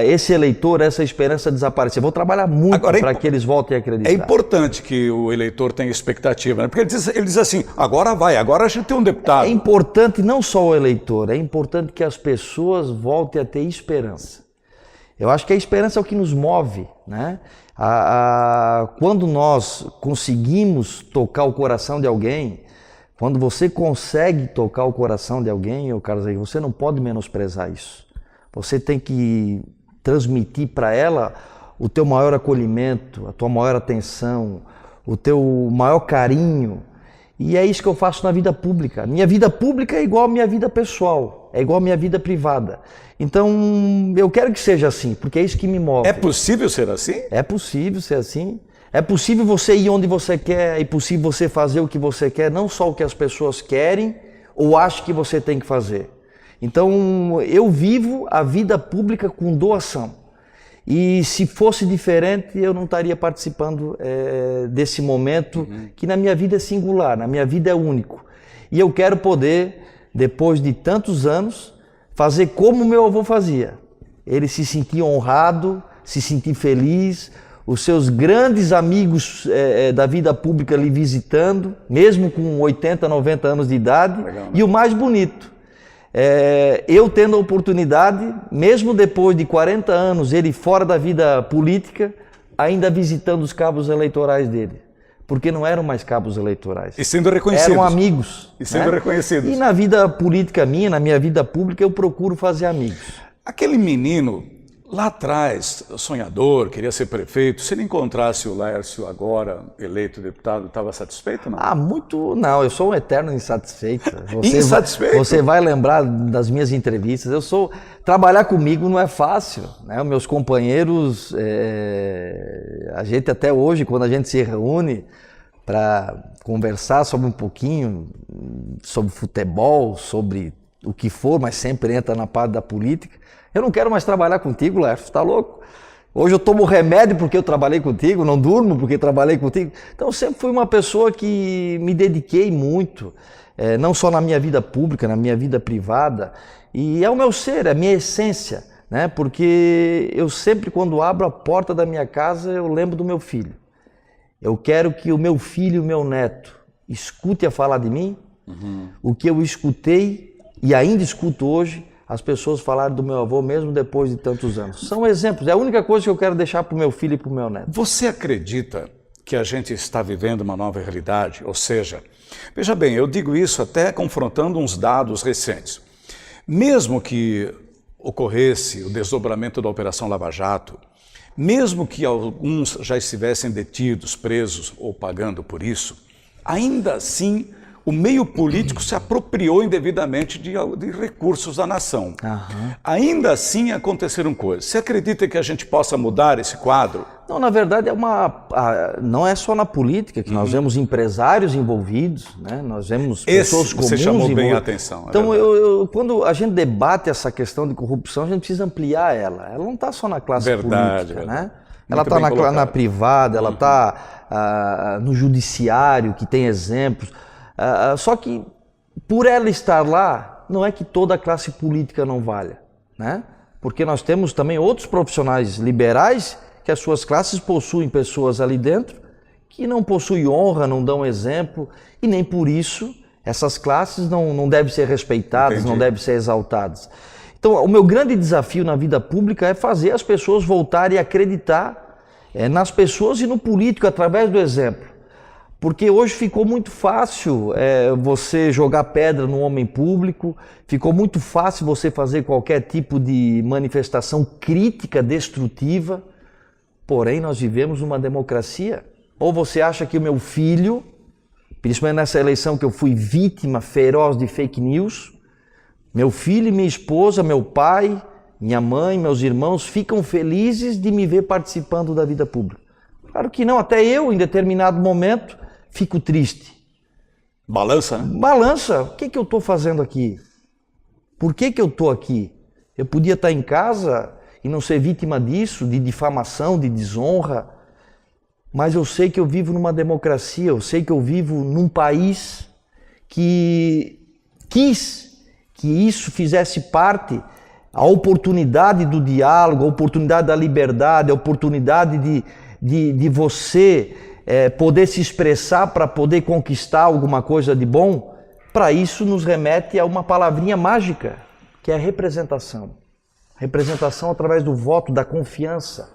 esse eleitor, essa esperança desaparecer. Vou trabalhar muito para que eles voltem a acreditar. É importante que o eleitor tenha expectativa, né? Porque ele diz assim, agora vai, agora a gente tem um deputado. É importante não só o eleitor, é importante que as pessoas voltem a ter esperança. Eu acho que a esperança é o que nos move, né? Quando nós conseguimos tocar o coração de alguém, quando você consegue tocar o coração de alguém, Carlos, você não pode menosprezar isso. Você tem que transmitir para ela o teu maior acolhimento, a tua maior atenção, o teu maior carinho. E é isso que eu faço na vida pública. Minha vida pública é igual à minha vida pessoal, é igual à minha vida privada. Então, eu quero que seja assim, porque é isso que me move. É possível ser assim? É possível ser assim. É possível você ir onde você quer, é possível você fazer o que você quer, não só o que as pessoas querem ou acham que você tem que fazer. Então, eu vivo a vida pública com doação. E se fosse diferente, eu não estaria participando desse momento que na minha vida é singular, na minha vida é único. E eu quero poder, depois de tantos anos, fazer como meu avô fazia. Ele se sentia honrado, se sentia feliz, os seus grandes amigos da vida pública lhe visitando, mesmo com 80, 90 anos de idade. Legal, né? E o mais bonito, eu tendo a oportunidade, mesmo depois de 40 anos, ele fora da vida política, ainda visitando os cabos eleitorais dele. Porque não eram mais cabos eleitorais. E sendo reconhecidos. Eram amigos. E sendo reconhecidos. E na vida política minha, na minha vida pública, eu procuro fazer amigos. Aquele menino lá atrás, sonhador, queria ser prefeito, se ele encontrasse o Laércio agora, eleito deputado, estava satisfeito, não? Não, eu sou um eterno insatisfeito. Insatisfeito? Você vai lembrar das minhas entrevistas, trabalhar comigo não é fácil, né? Meus companheiros, a gente até hoje, quando a gente se reúne para conversar sobre um pouquinho, sobre futebol, sobre o que for, mas sempre entra na parte da política. Eu não quero mais trabalhar contigo, Laércio, você tá louco? Hoje eu tomo remédio porque eu trabalhei contigo, não durmo porque trabalhei contigo. Então eu sempre fui uma pessoa que me dediquei muito, não só na minha vida pública, na minha vida privada. E é o meu ser, é a minha essência, né? Porque eu sempre, quando abro a porta da minha casa, eu lembro do meu filho. Eu quero que o meu filho e o meu neto escute a falar de mim, o que eu escutei e ainda escuto hoje, as pessoas falarem do meu avô mesmo depois de tantos anos. São exemplos, é a única coisa que eu quero deixar para o meu filho e para o meu neto. Você acredita que a gente está vivendo uma nova realidade? Ou seja, veja bem, eu digo isso até confrontando uns dados recentes. Mesmo que ocorresse o desdobramento da Operação Lava Jato, mesmo que alguns já estivessem detidos, presos ou pagando por isso, ainda assim o meio político se apropriou indevidamente de recursos da nação. Ainda assim aconteceram coisas. Você acredita que a gente possa mudar esse quadro? Não, na verdade não é só na política que nós vemos empresários envolvidos, né? Nós vemos pessoas comuns você chamou envolvidas. bem a atenção. Então, quando a gente debate essa questão de corrupção, a gente precisa ampliar ela. Ela não está só na classe política, né? Ela está na privada, ela está no judiciário, que tem exemplos. Só que, por ela estar lá, não é que toda a classe política não valha, né? Porque nós temos também outros profissionais liberais que as suas classes possuem pessoas ali dentro que não possuem honra, não dão exemplo, e nem por isso essas classes não devem ser respeitadas, Entendi. Não devem ser exaltadas. Então, o meu grande desafio na vida pública é fazer as pessoas voltarem a acreditar nas pessoas e no político através do exemplo. Porque hoje ficou muito fácil você jogar pedra no homem público, ficou muito fácil você fazer qualquer tipo de manifestação crítica, destrutiva. Porém, nós vivemos numa democracia. Ou você acha que o meu filho, principalmente nessa eleição que eu fui vítima feroz de fake news, meu filho e minha esposa, meu pai, minha mãe, meus irmãos ficam felizes de me ver participando da vida pública? Claro que não, até eu, em determinado momento, fico triste. Balança, né? Balança. O que eu estou fazendo aqui? Por que eu estou aqui? Eu podia estar em casa e não ser vítima disso, de difamação, de desonra. Mas eu sei que eu vivo numa democracia, eu sei que eu vivo num país que quis que isso fizesse parte a oportunidade do diálogo, a oportunidade da liberdade, a oportunidade de você poder se expressar para poder conquistar alguma coisa de bom, para isso nos remete a uma palavrinha mágica, que é a representação. Representação através do voto, da confiança.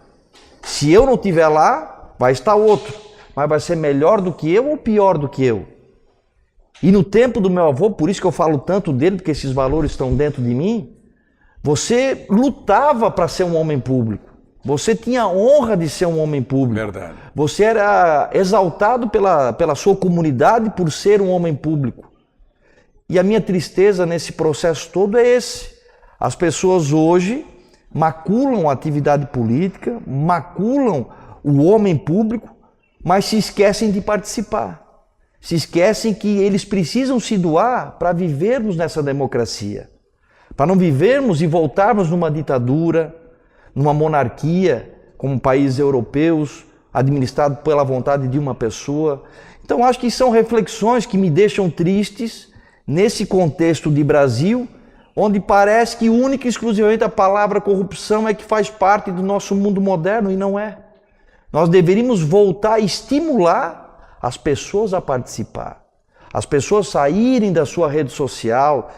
Se eu não estiver lá, vai estar outro, mas vai ser melhor do que eu ou pior do que eu. E no tempo do meu avô, por isso que eu falo tanto dele, porque esses valores estão dentro de mim, você lutava para ser um homem público. Você tinha a honra de ser um homem público. Verdade. Você era exaltado pela sua comunidade por ser um homem público. E a minha tristeza nesse processo todo é esse. As pessoas hoje maculam a atividade política, maculam o homem público, mas se esquecem de participar. Se esquecem que eles precisam se doar para vivermos nessa democracia. Para não vivermos e voltarmos numa ditadura, numa monarquia, como países europeus, administrado pela vontade de uma pessoa. Então acho que são reflexões que me deixam tristes nesse contexto de Brasil, onde parece que única e exclusivamente a palavra corrupção é que faz parte do nosso mundo moderno, e não é. Nós deveríamos voltar a estimular as pessoas a participar, as pessoas saírem da sua rede social,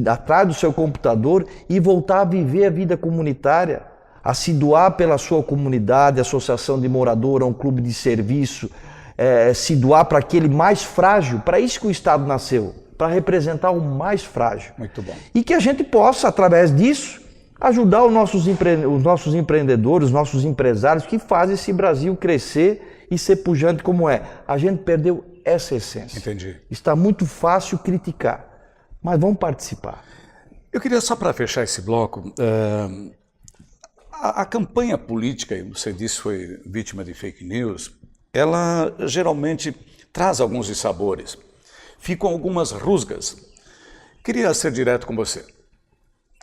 atrás do seu computador e voltar a viver a vida comunitária, a se doar pela sua comunidade, associação de morador, um clube de serviço, se doar para aquele mais frágil. Para isso que o Estado nasceu, para representar o mais frágil. Muito bom. E que a gente possa, através disso, ajudar os nossos empreendedores, os nossos empresários que fazem esse Brasil crescer e ser pujante como é. A gente perdeu essa essência. Entendi. Está muito fácil criticar, mas vamos participar. Eu queria só para fechar esse bloco, a campanha política, e você disse foi vítima de fake news, ela geralmente traz alguns dissabores, ficam algumas rusgas. Queria ser direto com você.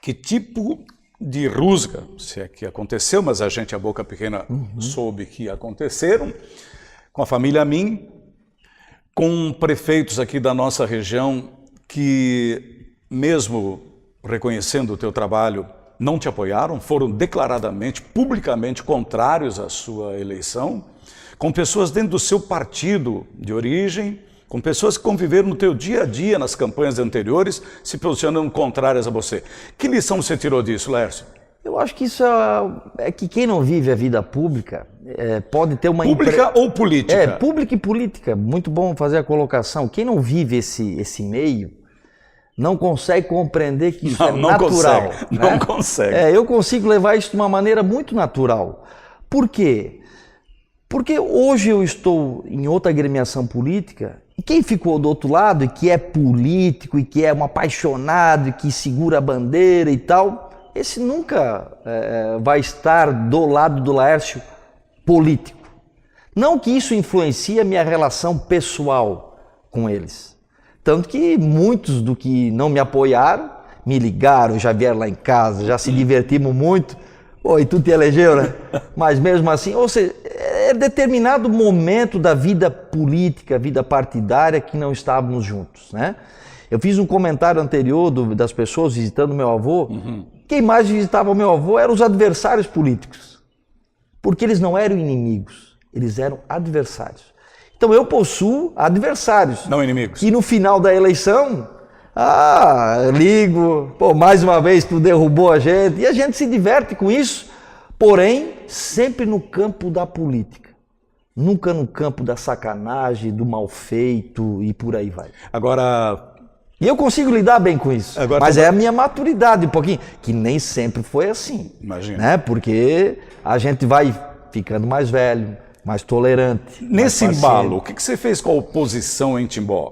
Que tipo de rusga, se é que aconteceu, mas a gente, a boca pequena, soube que aconteceram, com a família Min, com prefeitos aqui da nossa região que, mesmo reconhecendo o teu trabalho, não te apoiaram, foram declaradamente, publicamente contrários à sua eleição, com pessoas dentro do seu partido de origem, com pessoas que conviveram no teu dia a dia nas campanhas anteriores, se posicionando contrárias a você. Que lição você tirou disso, Laércio? Eu acho que isso é que quem não vive a vida pública pode ter uma... Pública ou política? Pública e política. Muito bom fazer a colocação. Quem não vive esse meio não consegue compreender que isso é natural. Não consegue. Eu consigo levar isso de uma maneira muito natural. Por quê? Porque hoje eu estou em outra agremiação política e quem ficou do outro lado e que é político e que é um apaixonado e que segura a bandeira e tal, esse nunca vai estar do lado do Laércio político. Não que isso influencie a minha relação pessoal com eles. Tanto que muitos do que não me apoiaram, me ligaram, já vieram lá em casa, já se divertimos muito. Pô, e tu te elegeu, né? Mas mesmo assim, ou seja, é determinado momento da vida política, vida partidária que não estávamos juntos, né? Eu fiz um comentário anterior das pessoas visitando meu avô. Quem mais visitava o meu avô eram os adversários políticos. Porque eles não eram inimigos, eles eram adversários. Então eu possuo adversários. Não inimigos. E no final da eleição, ligo, pô, mais uma vez tu derrubou a gente. E a gente se diverte com isso, porém, sempre no campo da política. Nunca no campo da sacanagem, do mal feito e por aí vai. Agora... E eu consigo lidar bem com isso. Agora, mas é a minha maturidade um pouquinho, que nem sempre foi assim. Imagina. Né? Porque a gente vai ficando mais velho, mais tolerante. Nesse embalo, o que você fez com a oposição em Timbó?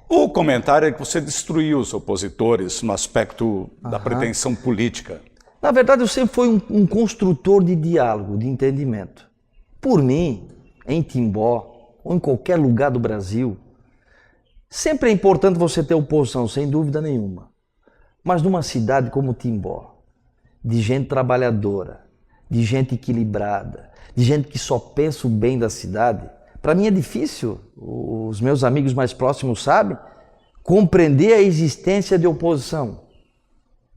O comentário é que você destruiu os opositores no aspecto da pretensão política. Na verdade, eu sempre fui um construtor de diálogo, de entendimento. Por mim, em Timbó, ou em qualquer lugar do Brasil, sempre é importante você ter oposição, sem dúvida nenhuma. Mas numa cidade como Timbó, de gente trabalhadora, de gente equilibrada, de gente que só pensa o bem da cidade, para mim é difícil, os meus amigos mais próximos sabem, compreender a existência de oposição.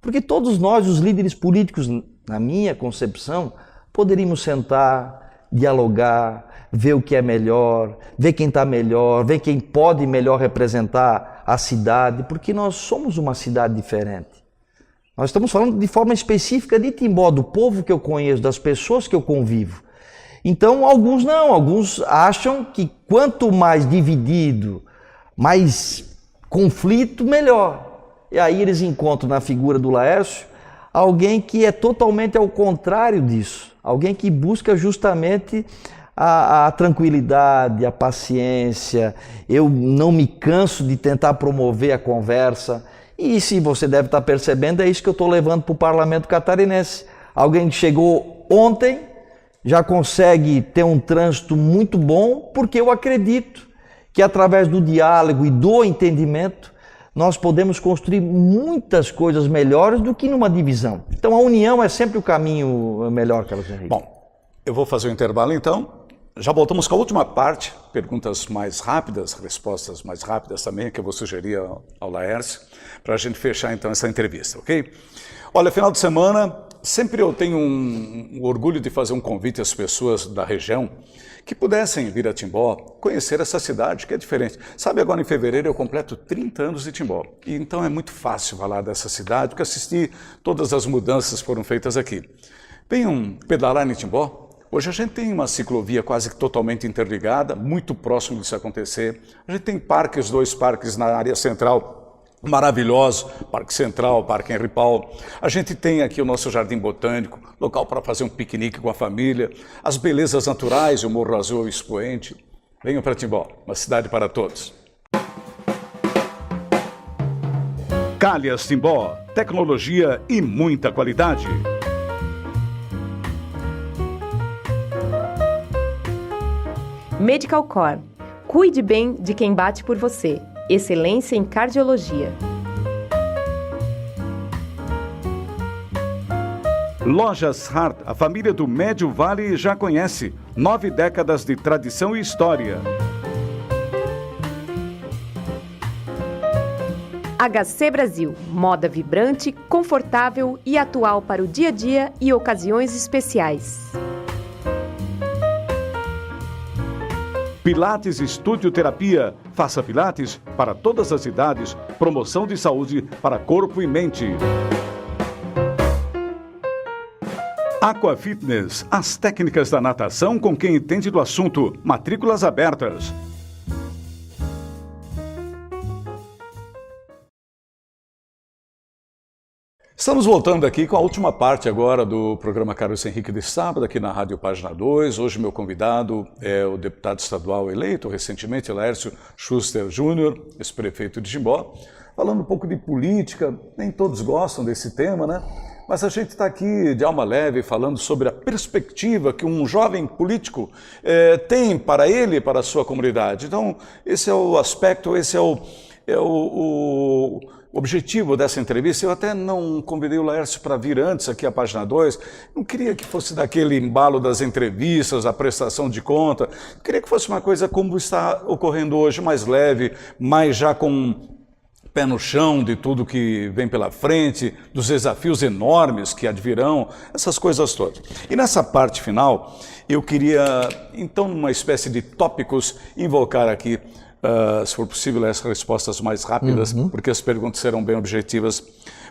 Porque todos nós, os líderes políticos, na minha concepção, poderíamos sentar, dialogar, ver o que é melhor, ver quem está melhor, ver quem pode melhor representar a cidade, porque nós somos uma cidade diferente. Nós estamos falando de forma específica de Timbó, do povo que eu conheço, das pessoas que eu convivo. Então, alguns acham que quanto mais dividido, mais conflito, melhor. E aí eles encontram na figura do Laércio alguém que é totalmente ao contrário disso. Alguém que busca justamente a tranquilidade, a paciência. Eu não me canso de tentar promover a conversa. E se você deve estar percebendo, é isso que eu estou levando para o Parlamento Catarinense. Alguém que chegou ontem já consegue ter um trânsito muito bom, porque eu acredito que através do diálogo e do entendimento nós podemos construir muitas coisas melhores do que numa divisão. Então a união é sempre o caminho melhor, Carlos Henrique. Bom, eu vou fazer um intervalo então. Já voltamos com a última parte, perguntas mais rápidas, respostas mais rápidas também, que eu vou sugerir ao Laércio, para a gente fechar então essa entrevista, ok? Olha, final de semana, sempre eu tenho um orgulho de fazer um convite às pessoas da região que pudessem vir a Timbó, conhecer essa cidade que é diferente. Sabe, agora em fevereiro eu completo 30 anos de Timbó, e então é muito fácil falar dessa cidade, porque assisti todas as mudanças que foram feitas aqui. Venham pedalar em Timbó. Hoje a gente tem uma ciclovia quase que totalmente interligada, muito próximo disso acontecer. A gente tem parques, 2 parques na área central, maravilhosos, Parque Central, Parque Henri Paulo. A gente tem aqui o nosso Jardim Botânico, local para fazer um piquenique com a família. As belezas naturais, o Morro Azul, o Expoente. Venham para Timbó, uma cidade para todos. Calhas Timbó, tecnologia e muita qualidade. Medical Core. Cuide bem de quem bate por você. Excelência em cardiologia. Lojas Hart, a família do Médio Vale já conhece. 9 décadas de tradição e história. HC Brasil. Moda vibrante, confortável e atual para o dia a dia e ocasiões especiais. Pilates Estúdio Terapia. Faça Pilates para todas as idades. Promoção de saúde para corpo e mente. Aqua Fitness. As técnicas da natação com quem entende do assunto. Matrículas abertas. Estamos voltando aqui com a última parte agora do programa Carlos Henrique de sábado, aqui na Rádio Página 2. Hoje meu convidado é o deputado estadual eleito recentemente, Laércio Schuster Júnior, ex-prefeito de Timbó. Falando um pouco de política, nem todos gostam desse tema, né? Mas a gente está aqui de alma leve falando sobre a perspectiva que um jovem político tem para ele e para a sua comunidade. Então, esse é o aspecto, esse é o objetivo dessa entrevista. Eu até não convidei o Laércio para vir antes aqui à Página 2, não queria que fosse daquele embalo das entrevistas, a prestação de conta, eu queria que fosse uma coisa como está ocorrendo hoje, mais leve, mais já com pé no chão de tudo que vem pela frente, dos desafios enormes que advirão, essas coisas todas. E nessa parte final, eu queria, então, numa espécie de tópicos, invocar aqui, se for possível, as respostas mais rápidas, porque as perguntas serão bem objetivas,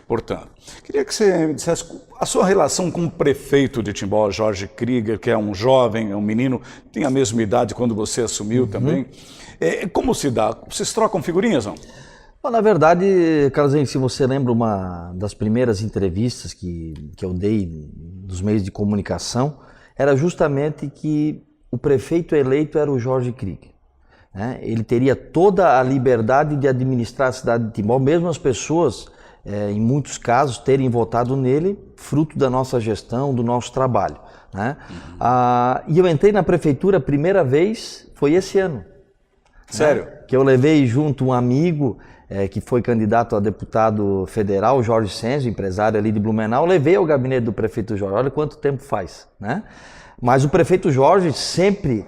portanto. Queria que você me dissesse a sua relação com o prefeito de Timbó, Jorge Krieger, que é um jovem, é um menino, tem a mesma idade quando você assumiu também. Como se dá? Vocês trocam figurinhas, não? Bom, na verdade, Carlos Henrique, se você lembra uma das primeiras entrevistas que eu dei dos meios de comunicação, era justamente que o prefeito eleito era o Jorge Krieger. Ele teria toda a liberdade de administrar a cidade de Timbó, mesmo as pessoas, em muitos casos, terem votado nele, fruto da nossa gestão, do nosso trabalho. E eu entrei na prefeitura a primeira vez, foi esse ano. Sério? Que eu levei junto um amigo que foi candidato a deputado federal, Jorge Senzo, empresário ali de Blumenau, levei ao gabinete do prefeito Jorge, olha quanto tempo faz. Mas o prefeito Jorge sempre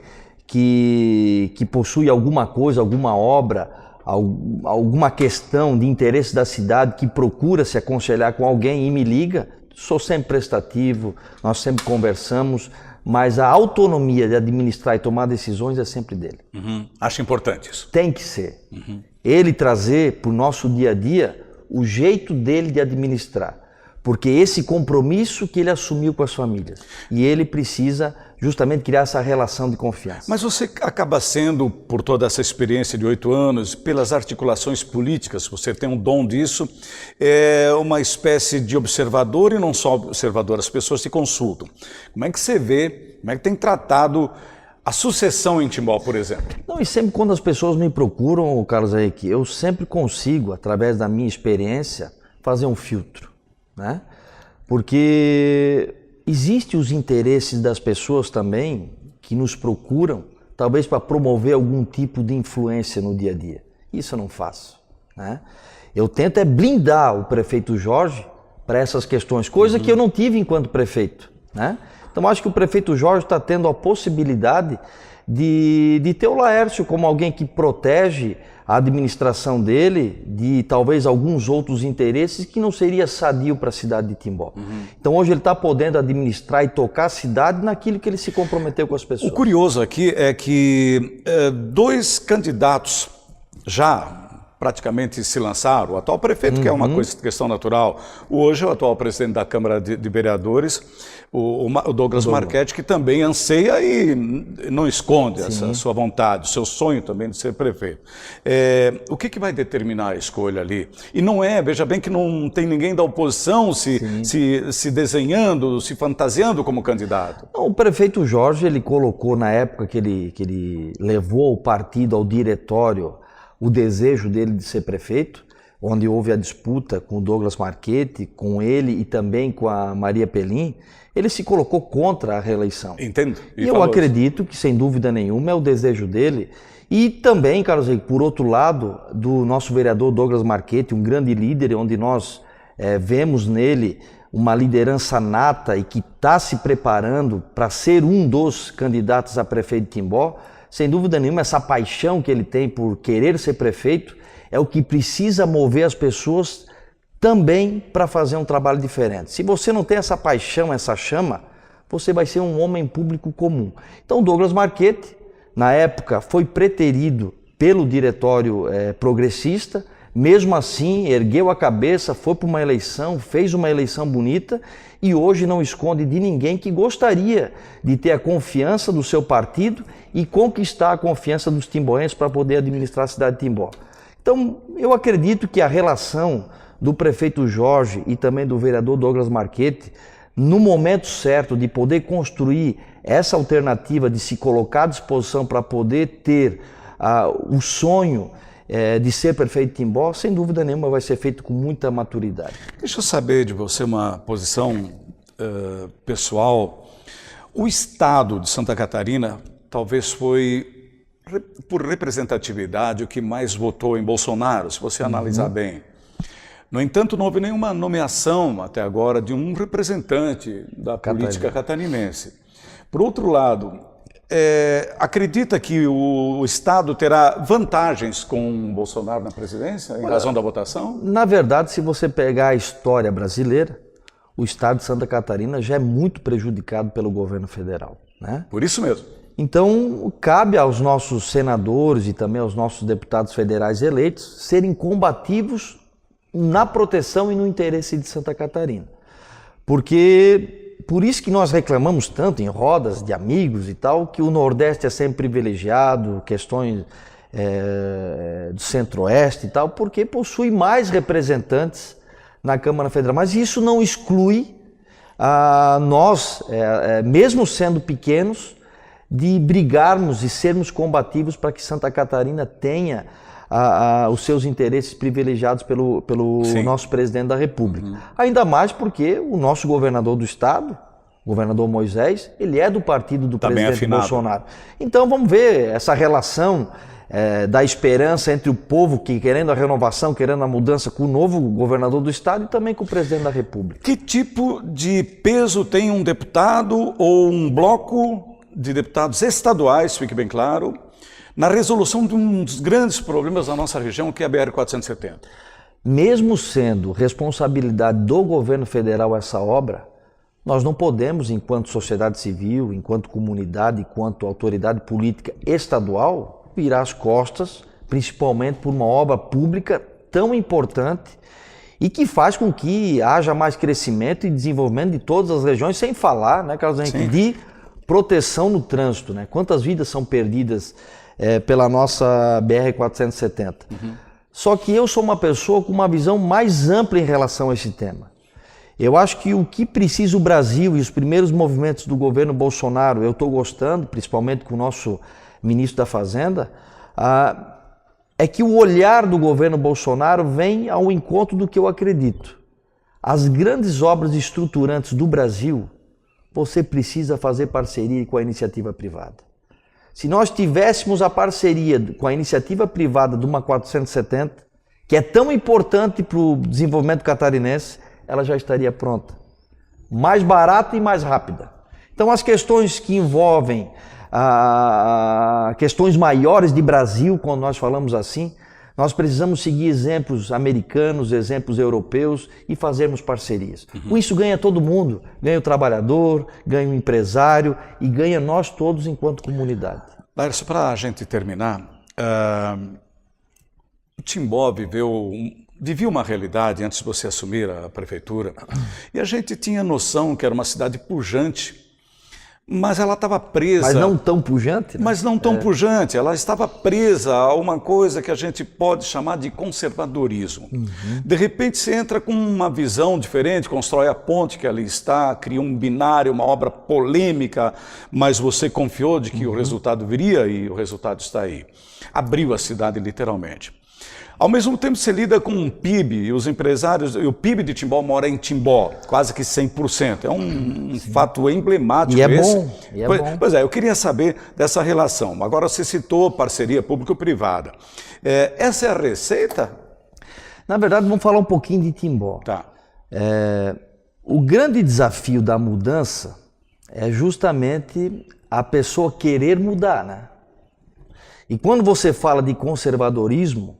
que possui alguma coisa, alguma obra, alguma questão de interesse da cidade que procura se aconselhar com alguém e me liga, sou sempre prestativo, nós sempre conversamos, mas a autonomia de administrar e tomar decisões é sempre dele. Acho importante isso. Tem que ser. Ele trazer para o nosso dia a dia o jeito dele de administrar. Porque esse compromisso que ele assumiu com as famílias. E ele precisa justamente criar essa relação de confiança. Mas você acaba sendo, por toda essa experiência de 8 anos, pelas articulações políticas, você tem um dom disso, uma espécie de observador e não só observador, as pessoas se consultam. Como é que você vê, como é que tem tratado a sucessão em Timbó, por exemplo? Não, e sempre quando as pessoas me procuram, Carlos Henrique, eu sempre consigo, através da minha experiência, fazer um filtro. Né? Porque existem os interesses das pessoas também que nos procuram, talvez para promover algum tipo de influência no dia a dia. Isso eu não faço. Né? Eu tento blindar o prefeito Jorge para essas questões, coisa que eu não tive enquanto prefeito. Né? Então acho que o prefeito Jorge está tendo a possibilidade de ter o Laércio como alguém que protege a administração dele de talvez alguns outros interesses que não seria sadio para a cidade de Timbó. Então hoje ele está podendo administrar e tocar a cidade naquilo que ele se comprometeu com as pessoas. O curioso aqui é que 2 candidatos já praticamente se lançaram. O atual prefeito, que é uma questão natural, hoje o atual presidente da Câmara de Vereadores, o Douglas Marchetti, que também anseia e não esconde essa sua vontade, o seu sonho também de ser prefeito. O que vai determinar a escolha ali? E não veja bem que não tem ninguém da oposição se desenhando, se fantasiando como candidato. O prefeito Jorge, ele colocou na época que ele levou o partido ao diretório o desejo dele de ser prefeito, onde houve a disputa com o Douglas Marchetti, com ele e também com a Maria Pelim, ele se colocou contra a reeleição. Entendo. E eu acredito que, sem dúvida nenhuma, é o desejo dele. E também, Carlos Henrique, por outro lado, do nosso vereador Douglas Marchetti, um grande líder, onde nós vemos nele uma liderança nata e que está se preparando para ser um dos candidatos a prefeito de Timbó. Sem dúvida nenhuma, essa paixão que ele tem por querer ser prefeito é o que precisa mover as pessoas também para fazer um trabalho diferente. Se você não tem essa paixão, essa chama, você vai ser um homem público comum. Então, Douglas Marchetti, na época, foi preterido pelo diretório progressista, mesmo assim, ergueu a cabeça, foi para uma eleição, fez uma eleição bonita e hoje não esconde de ninguém que gostaria de ter a confiança do seu partido e conquistar a confiança dos timboenses para poder administrar a cidade de Timbó. Então, eu acredito que a relação do prefeito Jorge e também do vereador Douglas Marchetti, no momento certo de poder construir essa alternativa de se colocar à disposição para poder ter o sonho de ser prefeito de Timbó, sem dúvida nenhuma vai ser feito com muita maturidade. Deixa eu saber de você uma posição pessoal. O estado de Santa Catarina talvez foi, por representatividade, o que mais votou em Bolsonaro, se você analisar bem. No entanto, não houve nenhuma nomeação até agora de um representante da política catarinense. Por outro lado, acredita que o Estado terá vantagens com Bolsonaro na presidência, em razão da votação? Na verdade, se você pegar a história brasileira, o Estado de Santa Catarina já é muito prejudicado pelo governo federal. Né? Por isso mesmo. Então, cabe aos nossos senadores e também aos nossos deputados federais eleitos serem combativos na proteção e no interesse de Santa Catarina. Porque, por isso que nós reclamamos tanto em rodas de amigos e tal, que o Nordeste é sempre privilegiado, questões do Centro-Oeste e tal, porque possui mais representantes na Câmara Federal. Mas isso não exclui nós, mesmo sendo pequenos, de brigarmos e sermos combativos para que Santa Catarina tenha os seus interesses privilegiados pelo nosso presidente da República. Ainda mais porque o nosso governador do estado, o governador Moisés, ele é do partido do presidente Bolsonaro. Então vamos ver essa relação da esperança entre o povo que querendo a renovação, querendo a mudança, com o novo governador do estado e também com o presidente da República. Que tipo de peso tem um deputado ou um bloco de deputados estaduais, fique bem claro, na resolução de um dos grandes problemas da nossa região, que é a BR-470. Mesmo sendo responsabilidade do governo federal essa obra, nós não podemos, enquanto sociedade civil, enquanto comunidade, enquanto autoridade política estadual, virar as costas, principalmente por uma obra pública tão importante e que faz com que haja mais crescimento e desenvolvimento de todas as regiões, sem falar, né, Carlos Henrique, de proteção no trânsito, né? Quantas vidas são perdidas pela nossa BR-470? Só que eu sou uma pessoa com uma visão mais ampla em relação a esse tema. Eu acho que o que precisa o Brasil e os primeiros movimentos do governo Bolsonaro, eu estou gostando, principalmente com o nosso ministro da Fazenda, é que o olhar do governo Bolsonaro vem ao encontro do que eu acredito. As grandes obras estruturantes do Brasil, você precisa fazer parceria com a iniciativa privada. Se nós tivéssemos a parceria com a iniciativa privada de uma 470, que é tão importante para o desenvolvimento catarinense, ela já estaria pronta. Mais barata e mais rápida. Então as questões que envolvem questões maiores de Brasil, quando nós falamos assim, nós precisamos seguir exemplos americanos, exemplos europeus e fazermos parcerias. Com isso ganha todo mundo, ganha o trabalhador, ganha o empresário e ganha nós todos enquanto comunidade. Laércio, para a gente terminar, o Timbó vivia uma realidade antes de você assumir a prefeitura e a gente tinha noção que era uma cidade pujante, mas ela estava presa... Mas não tão pujante, né? Mas não tão pujante, ela estava presa a uma coisa que a gente pode chamar de conservadorismo. De repente você entra com uma visão diferente, constrói a ponte que ali está, cria um binário, uma obra polêmica, mas você confiou de que o resultado viria e o resultado está aí. Abriu a cidade literalmente. Ao mesmo tempo, você lida com um PIB, e os empresários, e o PIB de Timbó mora em Timbó, quase que 100%. É um fato emblemático. E é esse. bom. Bom. Pois é, eu queria saber dessa relação. Agora você citou parceria público-privada. Essa é a receita? Na verdade, vamos falar um pouquinho de Timbó. Tá. O grande desafio da mudança é justamente a pessoa querer mudar, né? E quando você fala de conservadorismo,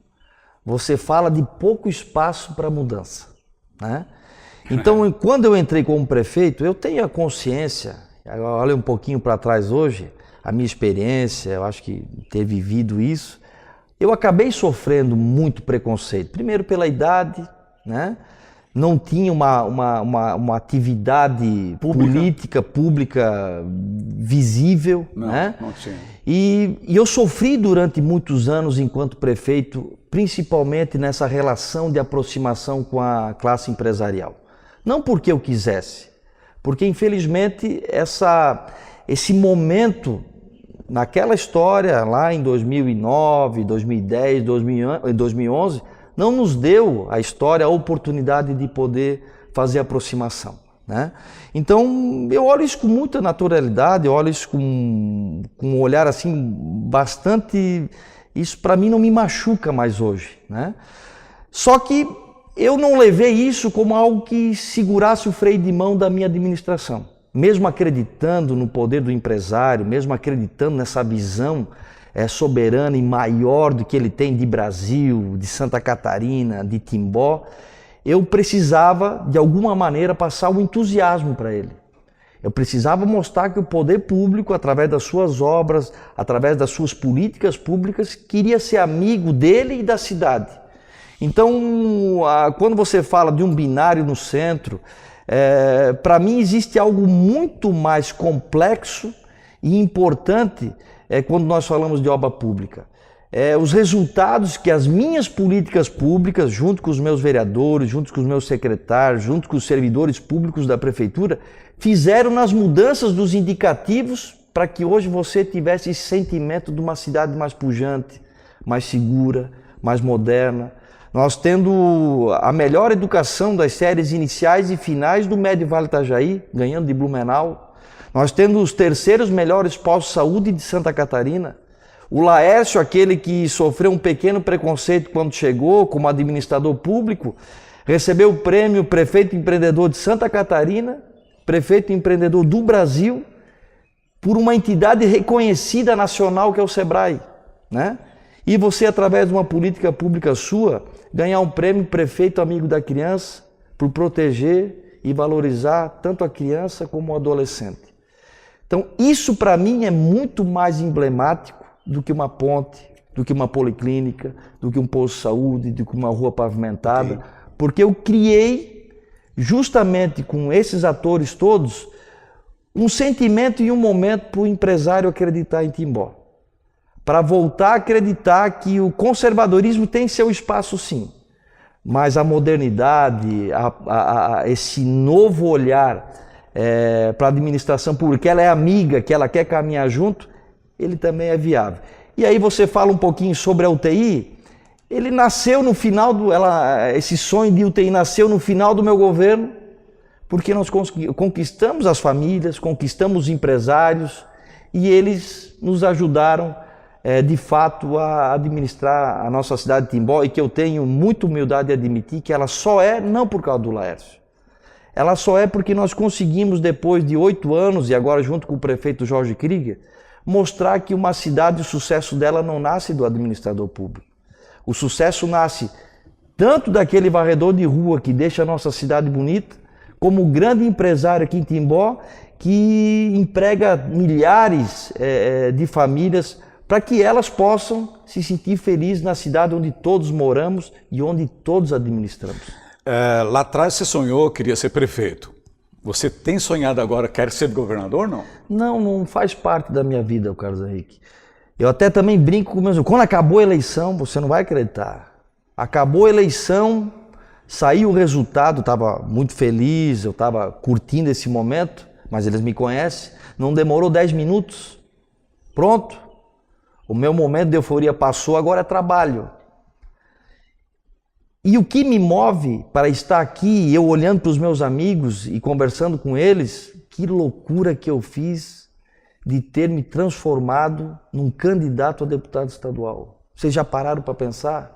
você fala de pouco espaço para mudança, né? Então, quando eu entrei como prefeito, eu tenho a consciência, olha um pouquinho para trás hoje, a minha experiência, eu acho que ter vivido isso, eu acabei sofrendo muito preconceito. Primeiro pela idade, né? Não tinha uma atividade política pública visível, né? Não tinha. E eu sofri durante muitos anos enquanto prefeito, principalmente nessa relação de aproximação com a classe empresarial. Não porque eu quisesse, porque infelizmente esse momento, naquela história lá em 2009, 2010, 2011, não nos deu a história, a oportunidade de poder fazer aproximação, né? Então eu olho isso com muita naturalidade, eu olho isso com um olhar assim bastante... Isso para mim não me machuca mais hoje, né? Só que eu não levei isso como algo que segurasse o freio de mão da minha administração. Mesmo acreditando no poder do empresário, mesmo acreditando nessa visão soberana e maior do que ele tem de Brasil, de Santa Catarina, de Timbó, eu precisava de alguma maneira passar o entusiasmo para ele. Eu precisava mostrar que o poder público, através das suas obras, através das suas políticas públicas, queria ser amigo dele e da cidade. Então, quando você fala de um binário no centro, para mim existe algo muito mais complexo e importante quando nós falamos de obra pública. Os resultados que as minhas políticas públicas, junto com os meus vereadores, junto com os meus secretários, junto com os servidores públicos da prefeitura, fizeram nas mudanças dos indicativos para que hoje você tivesse esse sentimento de uma cidade mais pujante, mais segura, mais moderna. Nós tendo a melhor educação das séries iniciais e finais do Médio Vale Itajaí, ganhando de Blumenau. Nós tendo os terceiros melhores postos de saúde de Santa Catarina. O Laércio, aquele que sofreu um pequeno preconceito quando chegou como administrador público, recebeu o prêmio Prefeito Empreendedor de Santa Catarina, Prefeito Empreendedor do Brasil, por uma entidade reconhecida nacional que é o SEBRAE. né? E você, através de uma política pública sua, ganhar um prêmio Prefeito Amigo da Criança por proteger e valorizar tanto a criança como o adolescente. Então, isso para mim é muito mais emblemático do que uma ponte, do que uma policlínica, do que um posto de saúde, do que uma rua pavimentada, porque eu criei, justamente com esses atores todos, um sentimento e um momento para o empresário acreditar em Timbó. Para voltar a acreditar que o conservadorismo tem seu espaço sim, mas a modernidade, esse novo olhar para a administração pública, que ela é amiga, que ela quer caminhar junto, ele também é viável. E aí você fala um pouquinho sobre a UTI, ele nasceu no final esse sonho de UTI nasceu no final do meu governo, porque nós conquistamos as famílias, conquistamos os empresários e eles nos ajudaram de fato a administrar a nossa cidade de Timbó, e que eu tenho muita humildade de admitir que ela só é não por causa do Laércio. Ela só é porque nós conseguimos, depois de 8 anos, e agora junto com o prefeito Jorge Krieger, mostrar que uma cidade, o sucesso dela não nasce do administrador público. O sucesso nasce tanto daquele varredor de rua que deixa a nossa cidade bonita, como o grande empresário aqui em Timbó, que emprega milhares de famílias para que elas possam se sentir felizes na cidade onde todos moramos e onde todos administramos. Lá atrás você sonhou, queria ser prefeito. Você tem sonhado agora, quer ser governador, não? Não faz parte da minha vida, Carlos Henrique. Eu até também brinco com meus... Quando acabou a eleição, você não vai acreditar. Acabou a eleição, saiu o resultado, estava muito feliz, eu estava curtindo esse momento, mas eles me conhecem. Não demorou 10 minutos. Pronto. O meu momento de euforia passou, agora é trabalho. E o que me move para estar aqui, eu olhando para os meus amigos e conversando com eles, que loucura que eu fiz de ter me transformado num candidato a deputado estadual. Vocês já pararam para pensar?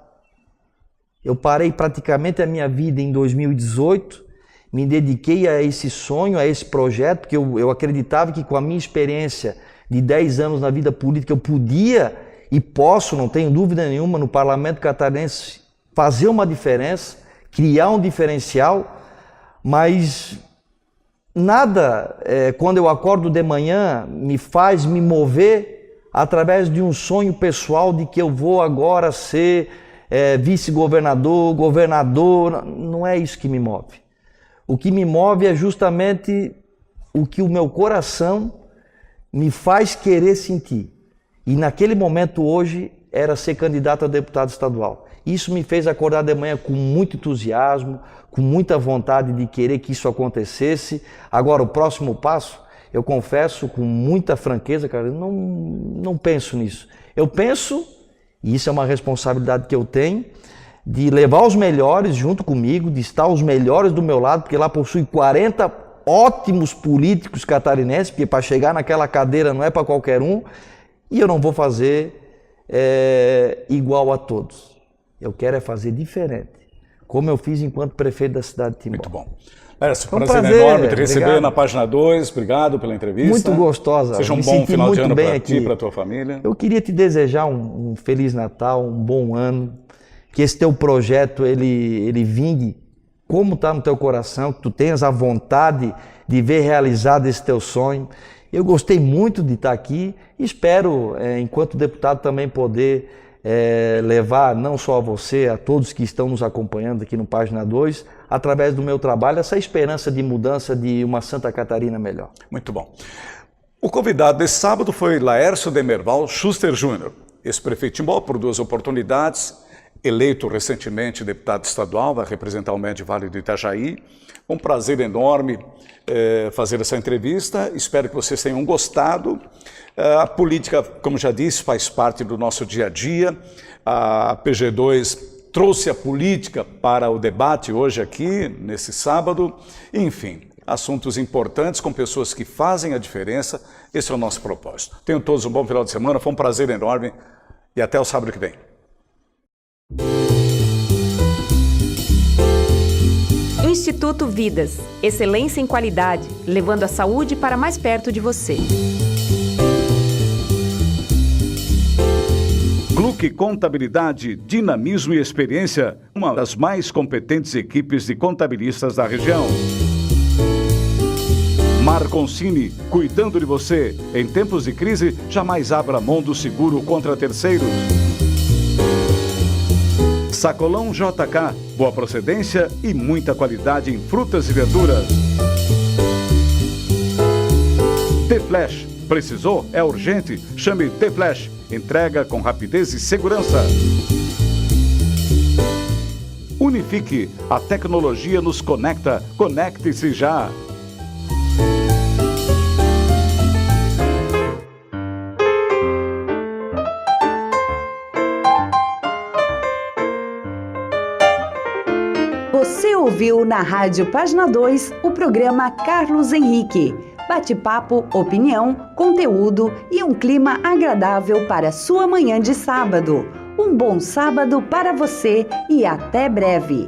Eu parei praticamente a minha vida em 2018, me dediquei a esse sonho, a esse projeto, porque eu acreditava que com a minha experiência de 10 anos na vida política eu podia e posso, não tenho dúvida nenhuma, no Parlamento Catarinense fazer uma diferença, criar um diferencial, mas nada, quando eu acordo de manhã, me faz me mover através de um sonho pessoal de que eu vou agora ser vice-governador, governador. Não é isso que me move. O que me move é justamente o que o meu coração me faz querer sentir. E naquele momento hoje era ser candidato a deputado estadual. Isso me fez acordar de manhã com muito entusiasmo, com muita vontade de querer que isso acontecesse. Agora, o próximo passo, eu confesso com muita franqueza, cara, eu não penso nisso. Eu penso, e isso é uma responsabilidade que eu tenho, de levar os melhores junto comigo, de estar os melhores do meu lado, porque lá possui 40 ótimos políticos catarinenses, porque para chegar naquela cadeira não é para qualquer um, e eu não vou fazer igual a todos. Eu quero fazer diferente, como eu fiz enquanto prefeito da cidade de Timbó. Muito bom. Laércio, foi um prazer enorme te receber na Página 2. Obrigado pela entrevista. Muito gostosa. Seja um bom final de ano para ti e para a tua família. Eu queria te desejar um Feliz Natal, um bom ano, que esse teu projeto ele vingue como está no teu coração, que tu tenhas a vontade de ver realizado esse teu sonho. Eu gostei muito de estar aqui e espero, enquanto deputado, também poder levar não só a você, a todos que estão nos acompanhando aqui no Página 2, através do meu trabalho, essa esperança de mudança de uma Santa Catarina melhor. Muito bom. O convidado desse sábado foi Laércio Demerval Schuster Júnior, ex-prefeito de Timbó por 2 oportunidades, eleito recentemente deputado estadual, vai representar o Médio Vale do Itajaí. Um prazer enorme fazer essa entrevista, espero que vocês tenham gostado. A política, como já disse, faz parte do nosso dia a dia. A PG2 trouxe a política para o debate hoje aqui, nesse sábado. Enfim, assuntos importantes com pessoas que fazem a diferença. Esse é o nosso propósito. Tenham todos um bom final de semana, foi um prazer enorme e até o sábado que vem. Instituto Vidas, excelência em qualidade, levando a saúde para mais perto de você. Unifique Contabilidade, dinamismo e experiência, uma das mais competentes equipes de contabilistas da região. Marconcini, cuidando de você. Em tempos de crise, jamais abra mão do seguro contra terceiros. Sacolão JK, boa procedência e muita qualidade em frutas e verduras. T-Flash, precisou? É urgente? Chame T-Flash, entrega com rapidez e segurança. Unifique, a tecnologia nos conecta. Conecte-se já. Você ouviu na Rádio Página 2 o programa Carlos Henrique. Bate-papo, opinião, conteúdo e um clima agradável para sua manhã de sábado. Um bom sábado para você e até breve.